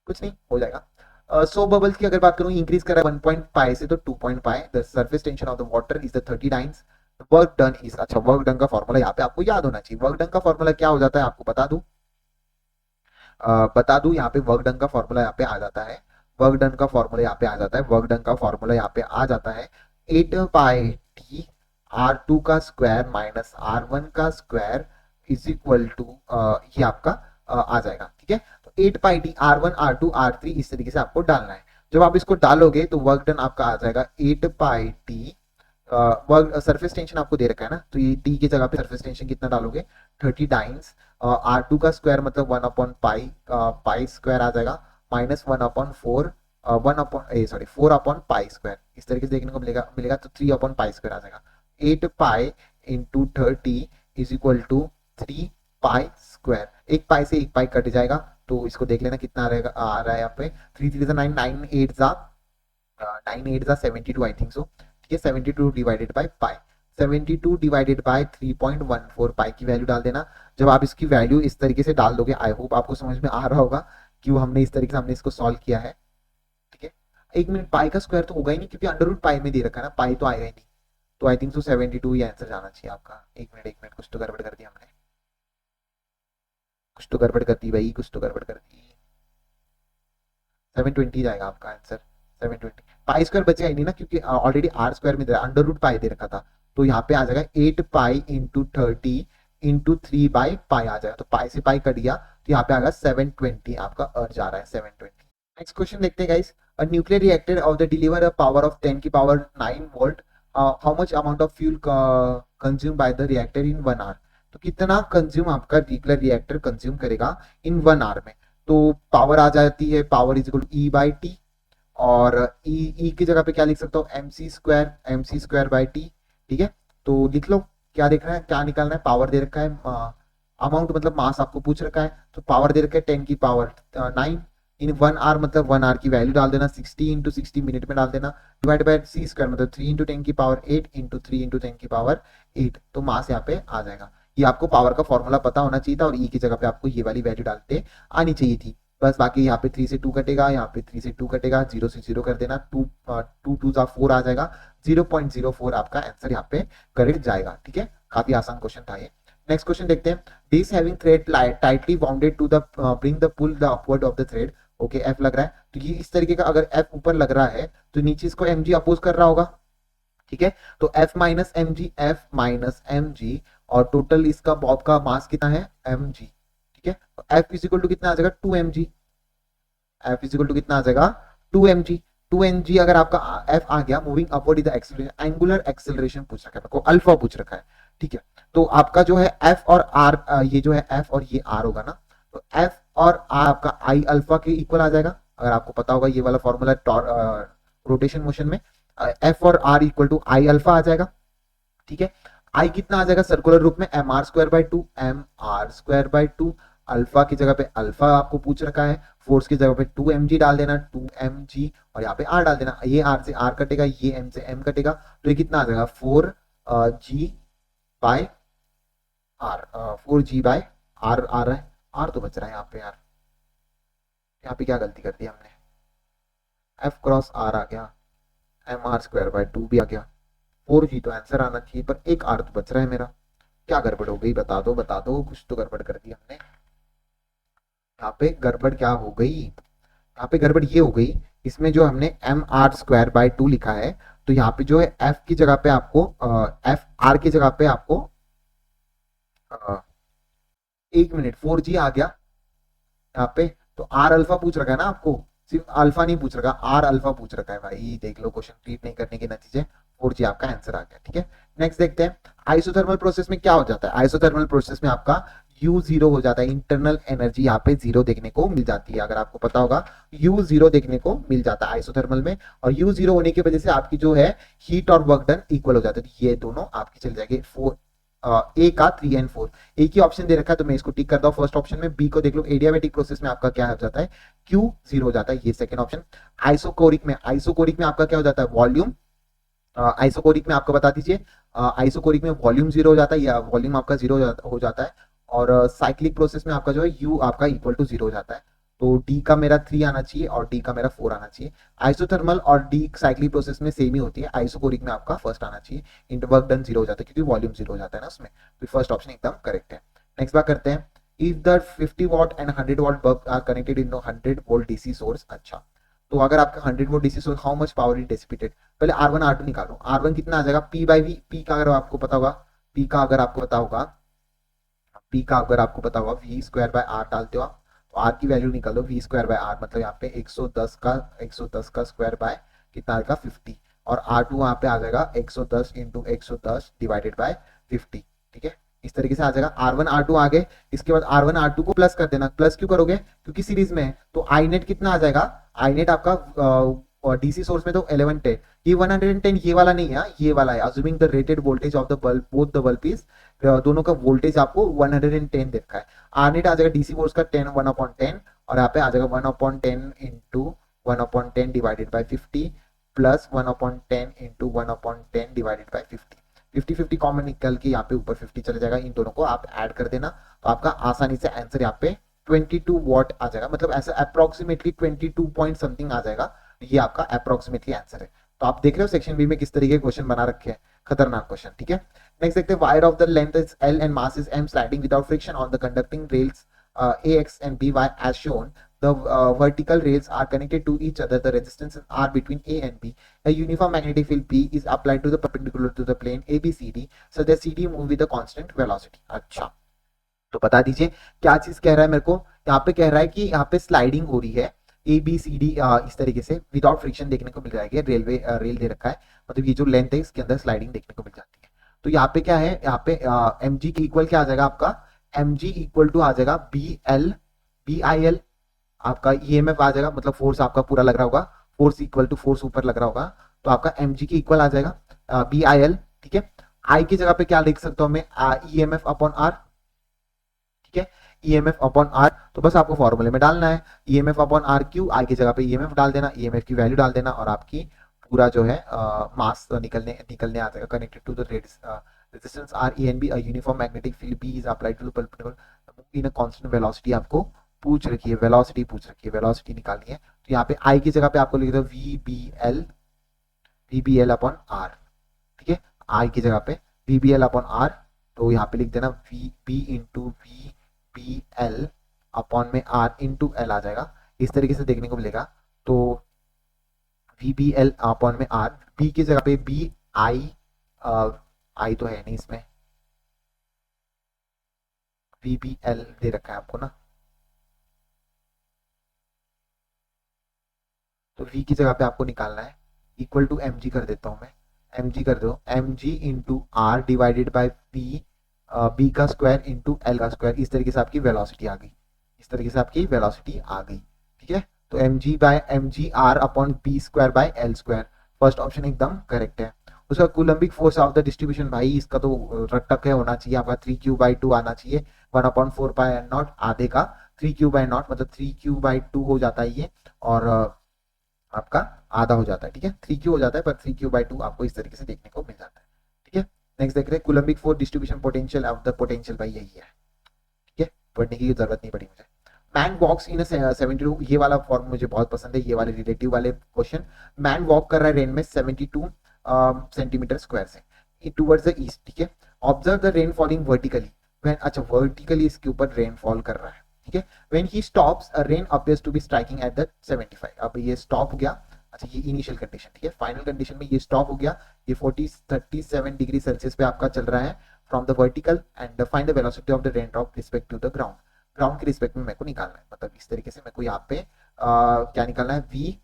कुछ नहीं हो जाएगा। सो बबल्स की अगर बात करूं, इंक्रीज कर रहा है 1.5 से तो 2.5, the surface tension of the water is the 30 times, work done is, अच्छा वर्क डन का फॉर्मूला यहाँ पे आपको याद होना चाहिए। वर्क डन का फॉर्मूला क्या हो जाता है आपको बता दूं, यहाँ पे वर्क डन का फॉर्मूला यहाँ पे आ जाता है, वर्क डन का फॉर्मूला यहाँ पे आ जाता है, वर्क डन का फॉर्मूला यहाँ पे आ जाता है 8πt r2 का स्क्वायर माइनस r1 का स्क्वायर इज इक्वल टू, ये आपका आ जाएगा, ठीक है। तो 8πt r1 r2 r3 इस तरीके से आपको डालना है। जब आप इसको डालोगे तो वर्क डन आपका आ जाएगा 8πt, वर्क सरफेस टेंशन आपको दे रखा है ना, तो ये टी की जगह पे सरफेस टेंशन कितना डालोगे? 30 टाइम्स r2 का स्क्वायर मतलब 1/पाई, पाई स्क्वायर आ जाएगा, माइनस 1/4, 4/पाई स्क्वायर, इस तरीके से देखने को मिलेगा तो 3/पाई स्क्वायर आ जाएगा। 8π into 30 is equal to 3π square. एक पाई से एक पाई कट जाएगा, तो इसको देख लेना कितना रहेगा, आ रहा है यहाँ पे 3 3 9, 9 8 72 आई थिंक सो, ठीक है। 72 divided by pi, 72 divided by 3.14 पाई की वैल्यू डाल देना। जब आप इसकी वैल्यू इस तरीके से डाल दोगे, आई होप आपको समझ में आ रहा होगा क्यों हमने इस तरीके से हमने इसको सॉल्व किया है, ठीक है। 1 मिनट, पाई का स्क्वायर तो होगा ही नहीं, क्योंकि अंडर रूट पाई में दे रखा है ना, पाई तो आएगा ही नहीं, तो आई थिंक सो 72 ये आंसर जाना चाहिए आपका। 1 मिनट, कुछ तो गड़बड़ कर दी हमने, कुछ तो गड़बड़ कर दी भाई, कुछ तो गड़बड़ कर दी। 720 जाएगा आपका आंसर, 720। पाई स्क्वायर बचेगा ही नहीं ना, क्योंकि ऑलरेडी आर स्क्वायर में अंडर रूट पाई दे रखा था, तो यहाँ पे आ जाएगा 8π इंटू 30 इंटू 3/पाई आ जाएगा, तो पाई से पाई कट गया, तो यहाँ पे आएगा 720, आपका अर्ज आ रहा है 720। नेक्स्ट क्वेश्चन देखते हैं guys. A nuclear reactor of the deliver a power of 10 की power 9 volt, how much amount of fuel consume by the reactor in 1 hour. तो कितना कंज्यूम आपका न्यूक्लियर रिएक्टर कंज्यूम करेगा इन 1 आवर में। तो पावर आ जाती है, power is equal to E/T, और ई की जगह पे क्या लिख सकता हूँ? mc² बाई टी, ठीक है। तो लिख लो, क्या देखना है, क्या निकालना है? पावर दे रखा है, अमाउंट मतलब मास आपको पूछ रखा है, तो पावर दे रखा है 10 की पावर 9 इन 1 आवर, मतलब 1 आवर की वैल्यू डाल देना, 60 इंटू 60 मिनट में डाल देना, डिवाइड बाय c² मतलब 3 इंटू 10 की पावर 8 इंटू 3 इंटू 10 की पावर 8, तो मास यहाँ पे आ जाएगा। ये आपको पावर का फॉर्मूला पता होना चाहिए था, और ई की जगह पे आपको ये वाली वैल्यू डालते आनी चाहिए थी। बस बाकी यहाँ पे 3 से 2 कटेगा, यहाँ पे 3 से 2 कटेगा, 0 से 0 कर देना, 2 2 4 आ जाएगा, 0.04 आपका आंसर यहाँ पे करेक्ट जाएगा, ठीक है। काफी आसान क्वेश्चन था ये। नेक्स्ट क्वेश्चन देखते हैं, this having thread tightly bounded to the bring the pull the upward of the thread. Okay, F लग रहा है, तो ये इस तरीके का अगर एफ ऊपर लग रहा है तो नीचे इसको एम जी अपोज कर रहा होगा। ठीक है, तो एफ माइनस एम जी, और टोटल इसका बॉब का मास कितना है, एम जी। ठीक है, तो एफ इज इक्वल टू कितना आ जाएगा, 2 M G. F is equal to कितना आ जाएगा, 2 एम जी। 2 एम जी अगर आपका एफ आ गया, moving upward is the acceleration, angular acceleration पूछ रखा है, को अल्फा पूछ रखा है। ठीक है, तो आपका जो है एफ और आर, ये जो है एफ और ये आर होगा ना, तो एफ और आर आपका आई अल्फा के इक्वल आ जाएगा। अगर आपको पता होगा ये वाला फॉर्मूला रोटेशन मोशन में, एफ और R equal to I alpha आ जाएगा। ठीक है, आई कितना आ जाएगा सर्कुलर रूप में, M R square by two, M R square by two. Alpha की जगह पे अल्फा आपको पूछ रखा है, फोर्स की जगह पे 2 एम जी डाल देना, 2 एम जी, और यहाँ पे आर डाल देना। ये आर से आर कटेगा, ये एम से एम कटेगा, तो ये कितना आ जाएगा, 4 G by R, 4 G by R आ रहा है, आर तो बच रहा है यहाँ पे यार, यहाँ पे क्या गलती कर दी हमने, एफ क्रॉस आर आ गया, एम आर स्क्वायर बाय 2 भी आ गया, 4 जी तो आंसर आना चाहिए, पर एक आर तो बच रहा है मेरा। क्या गड़बड़ हो गई, बता दो, कुछ तो गड़बड़ कर दी हमने। यहाँ पे गड़बड़ क्या हो गई, यहाँ पे गड़बड़ ये हो गई, इसमें जो हमने एम आर स्क्वायर बाय 2 लिखा है, तो यहाँ पे जो है एफ की जगह पे आपको, एफ आर की जगह पे आपको, एक मिनट, 4 जी आ गया यहाँ पे, तो आर अल्फा पूछ रखा है ना आपको, सिर्फ अल्फा नहीं पूछ रखा, आर अल्फा पूछ रखा है भाई, देख लो क्वेश्चन रीड नहीं करने के नतीजे 4 जी आपका आंसर आ गया। ठीक है, नेक्स्ट देखते हैं, आइसोथर्मल प्रोसेस में क्या हो जाता है। आइसोथर्मल प्रोसेस में आपका यू जीरो हो जाता है, इंटरनल एनर्जी यहाँ पे जीरो देखने को मिल जाती है। अगर आपको पता होगा यू जीरो देखने को मिल जाता है आइसोथर्मल में, और यू जीरो होने की वजह से आपकी जो है हीट और वर्क डन इक्वल हो जाता है, तो ये दोनों आपकी चल जाएगी। ए का 3 एंड 4, एक ही ऑप्शन दे रखा है तो मैं इसको टिक करता हूँ फर्स्ट ऑप्शन में। बी को देख लो, एडियाबेटिक प्रोसेस में आपका क्या हो जाता है, क्यू जीरो हो जाता है, ये सेकंड ऑप्शन। आइसोकोरिक में आपका क्या हो जाता है, वॉल्यूम, आइसोकोरिक में आपको बता दीजिए, आइसोकोरिक में वॉल्यूम जीरो हो जाता है, या वॉल्यूम आपका जीरो हो जाता है, और साइक्लिक प्रोसेस में आपका जो है यू आपका इक्वल टू जीरो हो जाता है। तो डी का मेरा 3 आना चाहिए और डी का मेरा 4 आना चाहिए। आइसोथर्मल और डी साइक्लिक प्रोसेस में सेम ही होती है, आइसोकोरिक में आपका फर्स्ट आना चाहिए, इंटर वर्क डन जीरो हो जाता है क्योंकि वॉल्यूम जीरो हो जाता है ना उसमें, तो फर्स्ट ऑप्शन एकदम करेक्ट है। नेक्स्ट बात करते हैं, if the 50 watt and 100 watt bulb are connected in 100 volt DC source. अच्छा, तो अगर आपका 100 volt DC source, how much power is dissipated, पहले R1 R2 निकालो। R1 कितना आ जाएगा, P बाई V, P का अगर आपको पता होगा, P का अगर आपको पता होगा, P का अगर आपको पता होगा, V स्क्वायर बाय R डालते हो आप, तो R की वैल्यू निकालो, V स्क्वायर बाय R मतलब यहाँ पे 110 का स्क्वायर बाय कितना आएगा 50, और R2 वहाँ पे आ जाएगा 110 इंटू 110 डिवाइडेड बाय 50। ठीक है, इस तरीके से आ जाएगा। R1 R2 आ गए, इसके बाद R1 R2 को प्लस कर देना। प्लस क्यों करोगे, क्योंकि सीरीज में है, तो आई नेट कितना आ जाएगा, आई नेट आपका डीसी सोर्स में तो 1110, ये 110 ये वाला नहीं है, ये वाला है। Assuming the rated voltage of the bulb, both the bulb is, दोनों का वोल्टेज आपको 110 देखा है। आर नेट आ जाएगा डीसी सोर्स का 10 1/10, और यहाँ पे आ जाएगा 1/10 into 1/10 divided by 50 plus 1/10 into 1/10 divided by 50। 50-50 common निकल के यहाँ पे ऊपर 50 चले जाएगा, इन दोनों को आप ऐड कर देना, तो आपका आसानी से आंसर यहाँ पे 22 वॉट आ जाएगा, मतलब ऐसा अप्रोक्सीमेटली 22 पॉइंट समथिंग आ जाएगा, ये आपका अप्रोक्सीमेटली आंसर है। तो आप देख रहे हो सेक्शन बी में किस तरीके के क्वेश्चन बना रखे हैं, खतरनाक क्वेश्चन। ठीक है, नेक्स्ट देखते हैं, wire of the length is L and mass is M sliding without friction on the conducting rails A, X and B, Y as shown. The vertical rails are connected to each other. The resistances are between A and B. A uniform magnetic field B is applied to the perpendicular to the plane ABCD. So the CD move with a constant velocity. अच्छा, तो बता दीजिए क्या चीज कह रहा है मेरे को, यहाँ पे कह रहा है कि यहाँ पे स्लाइडिंग हो रही है ABCD, इस तरीके से विदाउट फ्रिक्शन देखने को मिल जाएगी। रेल दे रखा है, मतलब ये जो लेंथ है इसके अंदर स्लाइडिंग देखने को मिल जाती है। तो यहाँ पे क्या है, यहाँ पे mg की इक्वल क्या आ जाएगा आपका, mg इक्वल टू आ जाएगा BIL, आपका EMF आ जाएगा, मतलब फोर्स आपका पूरा लग रहा होगा, फोर्स इक्वल टू फोर्स ऊपर लग रहा होगा, तो आपका mg की इक्वल आ जाएगा BIL। ठीक है, I की जगह पे क्या लिख सकता हूं मैं, EMF अपॉन R। ठीक है, EMF अपॉन R, तो बस आपको फॉर्मूले में डालना है, EMF upon R Q, I की जगह पे EMF डाल देना, EMF की वैल्यू डाल देना, और आपकी पूरा जो है मास निकलने आ जाएगा। Connected to the resistance R E and B, a uniform magnetic field B is applied to the perpendicular in a constant velocity। आपको पूछ रखी है वेलोसिटी, वेलोसिटी निकालनी है, तो यहाँ पे I की जगह पे आपको लिख दो VBL अपॉन R। ठीक है, I की जगह पे VBL अपॉन R तो यहाँ पे लिख देना V B into V B L upon में आर इंटू एल आ जाएगा, इस तरीके से देखने को मिलेगा। तो वी बी एल अपॉन में आर, बी की जगह पे बी आई, आई तो है नहीं इसमें, वी बी एल दे रखा है आपको ना, तो v की जगह पे आपको निकालना है इक्वल टू एम जी कर देता हूं मैं, एम जी कर दो, M G into R divided by B, B का स्क्वायर इंटू एल का स्क्वायर, इस तरीके से आपकी वेलोसिटी आ गई, इस तरीके से आपकी वेलोसिटी आ गई। ठीक है, तो M G by M G R upon B square by L square, first option एकदम करेक्ट है। उसका coulombic force of the distribution, भाई इसका तो रटक है, होना चाहिए आपका 3q/2 आना चाहिए, 1/4 आधे का 3q/0 मतलब 3q/2 हो जाता है ये, और आपका आधा हो जाता है। ठीक है, 3q हो जाता है पर 3q/2 आपको इस तरीके से देखने को मिल जाता है। ठीक है, नेक्स्ट देख रहे हैं Coulombic force distribution potential of the potential, भाई यही है। ठीक है, पढ़ने की जरूरत नहीं पड़ी मुझे। मैन वॉक्स इन 72, ये वाला फॉर्म मुझे बहुत पसंद है, ये वाले रिलेटिव वाले क्वेश्चन। मैन वॉक कर रहा है रेन में 72 सेंटीमीटर स्क्वायर से टूवर्ड्स द ईस्ट। ठीक है, observe the rain falling vertically, अच्छा वर्टिकली इसके ऊपर रेन फॉल कर रहा है। ठीक है, when he stops rain appears to be striking at the 75, अब ये स्टॉप हो गया। अच्छा ये इनिशियल कंडीशन, ठीक है, फाइनल कंडीशन में ये स्टॉप हो गया, ये 37 डिग्री सेल्सियस पे आपका चल रहा है from the vertical, and find the velocity of the rain drop respect to the ground, ground के रिस्पेक्ट में मेरे को निकालना है, मतलब इस तरीके से मेरे को यहाँ पे क्या निकालना है, वी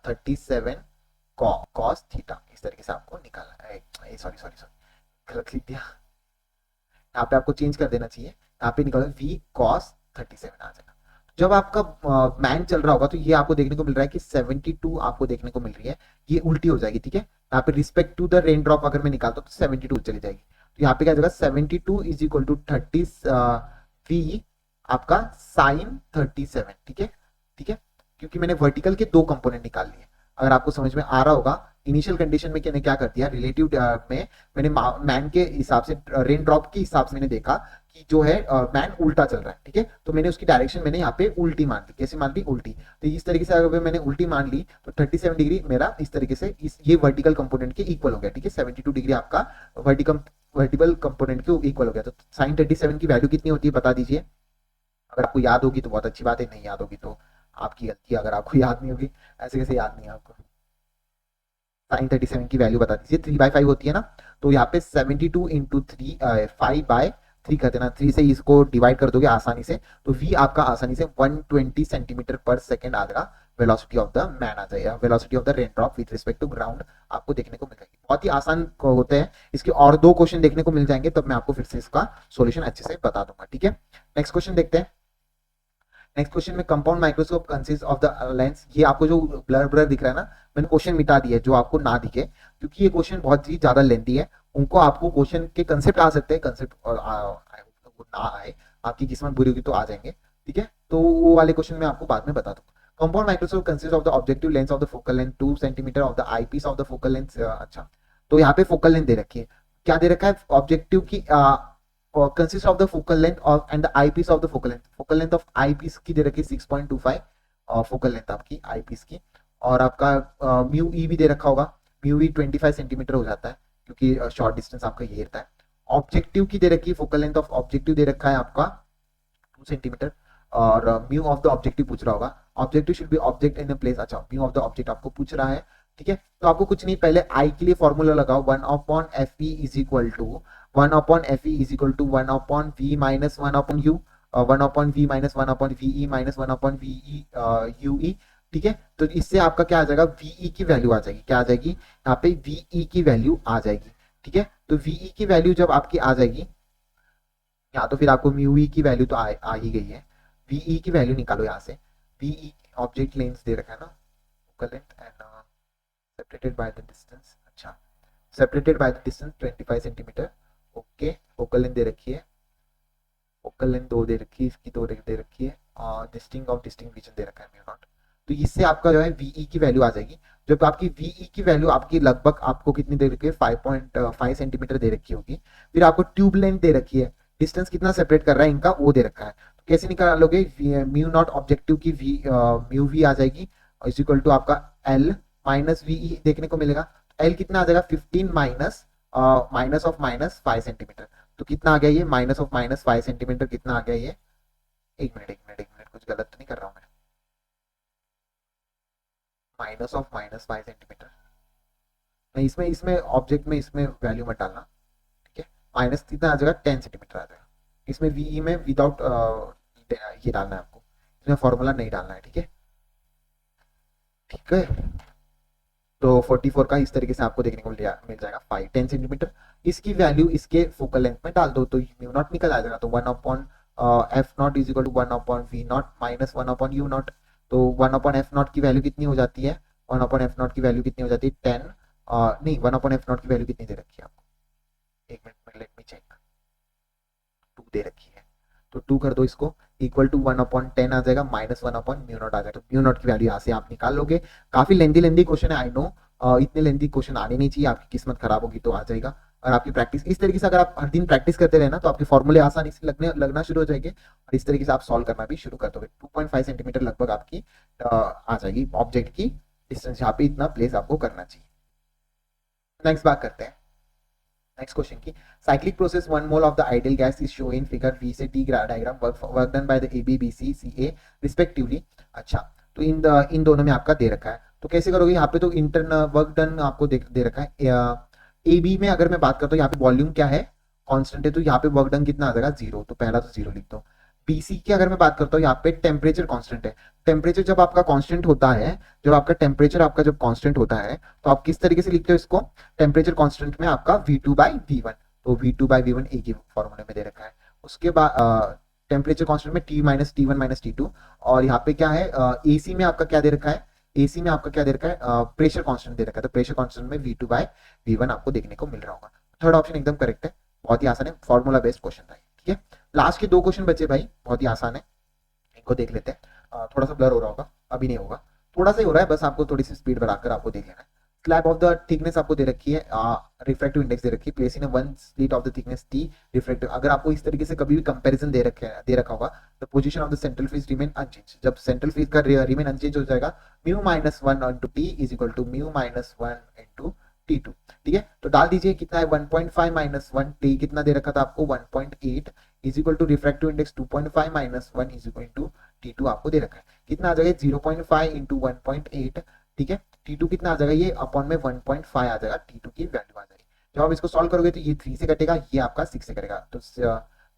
37 कॉस थीटा, इस तरीके से आपको निकालना है। सॉरी सॉरी सॉरी गलत लिख दिया, यहाँ पे आपको चेंज कर देना चाहिए, यहाँ पे निकालो वी कॉस 37 आ जाएगा। जब आपका मैन चल रहा होगा तो ये आपको देखने को मिल रहा है कि 72 आपको देखने को मिल रही है, ये उल्टी हो जाएगी। ठीक है, यहाँ पे respect to the rain drop अगर मैं निकालता हूँ तो 72 चली जाएगी, तो यहाँ पे क्या जाएगा 72 इज इक्वल टू 30 वी आपका साइन 37। ठीक है, ठीक है, क्योंकि मैंने वर्टिकल के दो कंपोनेंट निकाल लिए, अगर आपको समझ में आ रहा होगा। इनिशियल कंडीशन में मैंने क्या कर दिया, रिलेटिव में मैंने मैन के हिसाब से, रेन ड्रॉप के हिसाब से मैंने देखा कि जो है मैन उल्टा चल रहा है। ठीक है, तो मैंने उसकी डायरेक्शन मैंने यहाँ पे उल्टी मान ली, कैसे मान ली, उल्टी। तो इस तरीके से अगर मैंने उल्टी मान ली तो 37 डिग्री मेरा इस तरीके से ये वर्टिकल कंपोनेंट के इक्वल हो गया। ठीक है, 72 डिग्री आपका वर्टिकल कंपोनेंट के इक्वल हो गया। तो साइन 37 की वैल्यू कितनी होती है बता दीजिए, अगर आपको याद होगी तो बहुत अच्छी बात है, नहीं याद होगी तो आपकी गलती, अगर आपको याद नहीं होगी, ऐसे कैसे याद नहीं है आपको। साइन 37 की वैल्यू बता दीजिए, 3/5 होती है ना, तो यहाँ पे 72 इंटू 3 5/3 कर देना, 3 से इसको डिवाइड कर दोगे आसानी से, तो v आपका आसानी से 120 सेंटीमीटर पर सेकंड आ जाएगा, वेलोसिटी ऑफ द मैन आ जाएगा, velocity of the rain drop with respect to ground आपको देखने को मिल जाएगी। बहुत ही आसान होते हैं, इसके और दो क्वेश्चन देखने को मिल जाएंगे, तब मैं आपको फिर से इसका सोल्यूशन अच्छे से बता दूंगा। ठीक है, नेक्स्ट क्वेश्चन देखते हैं। नेक्स्ट क्वेश्चन में compound microscope consist of the lens, ये आपको जो ब्लर ब्लर दिख रहा है ना, मैंने क्वेश्चन मिटा दिया है जो आपको ना दिखे, क्योंकि ये क्वेश्चन बहुत ही ज्यादा लेंथी है, उनको आपको क्वेश्चन के कंसेप्ट आ सकते हैं, कंसेप्ट और ना आए, आपकी किस्मत बुरी होगी तो आ जाएंगे। ठीक है, तो वो वाले क्वेश्चन मैं आपको बाद में बता दूंगा। Compound microscope consist of the objective lens of the focal length 2 centimetre of the I piece of the focal length. अच्छा, तो यहाँ पे फोकल लेंथ दे रखी है, क्या दे रखा है, ऑब्जेक्टिव की consist of the focal length और and the I piece of the focal length, focal length of eyepiece की दे रखी है 6.25 फोकल लेंथ आपकी आई पीस की, और आपका म्यू ई भी दे रखा होगा, म्यू ई 25 सेंटीमीटर हो जाता है, क्योंकि शॉर्ट डिस्टेंस आपका ये रहता है। ऑब्जेक्टिव की दे रखी है, फोकल लेंथ ऑफ ऑब्जेक्टिव दे रखा है आपका 2 सेंटीमीटर, और म्यू ऑफ द ऑब्जेक्टिव पूछ रहा होगा, objective should be object in a place, अच्छा म्यू ऑफ द ऑब्जेक्ट आपको पूछ रहा है। ठीक है, तो आपको कुछ नहीं, पहले आई के लिए फॉर्मूला लगाओ, 1/FE is equal to 1/FE is equal to 1/V minus 1/U, 1/V minus 1/VE minus 1/VE UE। ठीक है, तो इससे आपका क्या आ जाएगा, VE की वैल्यू आ जाएगी, क्या आ जाएगी यहाँ पे, VE की वैल्यू आ जाएगी। ठीक है, तो VE की वैल्यू जब आपकी आ जाएगी यहाँ, तो फिर आपको म्यू ई की वैल्यू तो आ ही गई है, VE की वैल्यू निकालो यहाँ से। VE ऑब्जेक्ट लेंस दे रखा है ना, focal length and separated by the distance, अच्छा separated by the distance 25 centimetre. Okay, focal length दे रखी है, फोकल लेंथ 2 दे रखी है, इसकी 2 दे रखी है, और डिस्टिंक्ट ऑफ डिस्टिंक्ट रीजन दे रखा है म्यू नॉट, तो इससे आपका जो है VE की वैल्यू आ जाएगी। जब आपकी VE की वैल्यू आपकी लगभग आपको कितनी दे रखी है, 5.5 सेंटीमीटर दे रखी होगी, फिर आपको ट्यूब लेंथ दे रखी है, डिस्टेंस कितना सेपरेट कर रहा है इनका वो दे रखा है, तो कैसे निकालोगे, म्यू नॉट ऑब्जेक्टिव की म्यू वी आ जाएगी इज इक्वल टू आपका L माइनस VE देखने को मिलेगा, L कितना आ जाएगा 15 माइनस -5 सेंटीमीटर। तो कितना आ गया ये -5 सेंटीमीटर, कितना आ गया ये, एक मिनट कुछ गलत तो नहीं कर रहा हूँ मैं, -5 सेंटीमीटर नहीं, इसमें इसमें ऑब्जेक्ट में इसमें वैल्यू मत डालना, ठीक है। माइनस कितना आ जाएगा, 10 सेंटीमीटर आ जाएगा। इसमें वी में विदाउट ये डालना है आपको, इसमें फॉर्मूला नहीं डालना है, ठीक है, ठीक है। तो 44 का इस तरीके से आपको देखने को मिल जाएगा 5 10 सेंटीमीटर। इसकी वैल्यू इसके फोकल लेंथ में डाल दो तो म्यू नॉट निकल आ जाएगा। तो 1/f0 is equal to 1/v0 minus 1/u0। तो 1/f0 की वैल्यू कितनी हो जाती है, 1/f0 की वैल्यू कितनी हो जाती है 10, नहीं 1/f0 की वैल्यू कितनी दे रखी है आपको, एक मिनट में लेट मी चेक, 2 दे रखी है। तो 2 कर दो इसको, इक्वल टू 1/10 आ जाएगा, माइनस 1/म्यू नॉट आ जाएगा। तो म्यू नॉट की वैल्यू यहाँ से आप निकाल लोगे। काफी लेंदी लेंदी क्वेश्चन है, आई नो, इतने लेंदी क्वेश्चन आने नहीं चाहिए, आपकी किस्मत खराब होगी तो आ जाएगा। और आपकी प्रैक्टिस इस तरीके से अगर आप हर दिन प्रैक्टिस करते रहे ना तो आपके फॉर्मूले आसानी से लगना शुरू हो जाएंगे, और इस तरीके से आप सॉल्व करना भी शुरू कर दोगे। 2.5 सेंटीमीटर लगभग आपकी आ जाएगी ऑब्जेक्ट की डिस्टेंस, यहाँ पे इतना प्लेस आपको करना चाहिए। नेक्स्ट बात करते हैं नेक्स्ट क्वेश्चन की। Cyclic process 1 mole of the ideal gas is show in figure B से T diagram, work done by the A B B C C A respectively. अच्छा, तो इन दोनों में आपका दे रखा है, तो कैसे करोगे, यहाँ पे तो इंटरनल वर्क डन आपको दे रखा है। ए बी में अगर मैं बात करता हूँ, यहाँ पे वॉल्यूम क्या है, कांस्टेंट है, तो यहाँ पे वर्क डन कितना आ जाएगा 0, तो पहला तो 0 लिख दो। बीसी की अगर मैं बात करता हूँ, यहाँ पे टेम्परेचर कांस्टेंट है। टेम्परेचर जब आपका कांस्टेंट होता है, जब आपका टेम्परेचर आपका जब कांस्टेंट होता है, तो आप किस तरीके से लिखते हो इसको, टेम्परेचर कांस्टेंट में आपका V2/V1, तो V2/V1 एक ही फॉर्मूले में दे रखा है। उसके बाद टेम्परेचर कांस्टेंट में T-T1 - T2, और यहाँ पे क्या है, एसी में आपका क्या दे रखा है, एसी में आपका क्या दे रखा है, प्रेशर कांस्टेंट दे रखा है। तो प्रेशर कांस्टेंट में V2/V1 आपको देखने को मिल रहा होगा। थर्ड ऑप्शन एकदम करेक्ट है, बहुत ही आसान है, फॉर्मूला बेस्ड क्वेश्चन था, ठीक है। लास्ट के 2 क्वेश्चन बचे भाई, बहुत ही आसान है, इनको देख लेते हैं। थोड़ा सा ब्लर हो रहा होगा, अभी नहीं होगा, थोड़ा सा ही हो रहा है, बस आपको थोड़ी सी स्पीड बढ़ाकर आपको देख लेना है। स्लैब ऑफ द थिकनेस आपको दे रखी है, रिफ्रैक्टिव इंडेक्स दे रखी है, place in one slit of the thickness T refractive. अगर आपको इस तरीके से कभी भी कंपैरिजन दे रखा होगा, the position of the central face remain unchanged, जब सेंट्रल फेस का रिमेन अनचेंज हो जाएगा, μ-1 into T is equal to μ-1 into T2, ठीक है। तो डाल दीजिए कितना है 1.5 - 1, टी कितना दे रखा था आपको 1.8 is equal to refractive index 2.5 - 1 is equal to T2 आपको दे रखा है, कितना आ जाएगा 0.5 इंटू 1.8, ठीक है। T2 कितना आ जाएगा, ये अपॉन में 1.5 आ जाएगा, T2 की वैल्यू आ जाएगी। जब आप इसको सॉल्व करोगे तो ये 3 से कटेगा, ये आपका 6 से कटेगा, तो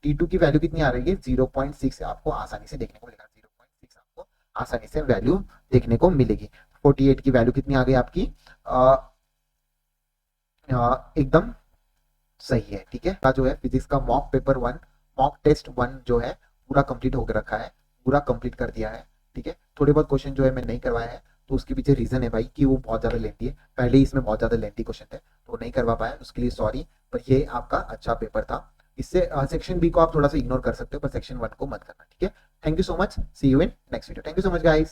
T2 की वैल्यू कितनी आ रही है 0.6 आपको आसानी से देखने को मिलेगा, 0.6 आपको आसानी से वैल्यू देखने को मिलेगी। 48 की वैल्यू कितनी आ गई आपकी, एकदम सही है, ठीक है। जो है फिजिक्स का मॉक पेपर 1, मॉक टेस्ट 1 जो है पूरा कंप्लीट होकर रखा है, पूरा कंप्लीट कर दिया है, ठीक है। थोड़े बहुत क्वेश्चन जो है मैं नहीं करवाया है, तो उसके पीछे रीजन है भाई कि वो बहुत ज्यादा लेंथी है, पहले ही इसमें बहुत ज्यादा लेंथी क्वेश्चन थे तो नहीं करवा पाया, उसके लिए सॉरी। पर ये आपका अच्छा पेपर था, इससे सेक्शन बी को आप थोड़ा सा इग्नोर कर सकते हो, पर सेक्शन 1 को मत करना, ठीक है। Thank you so much, see you in next video, thank you so much guys.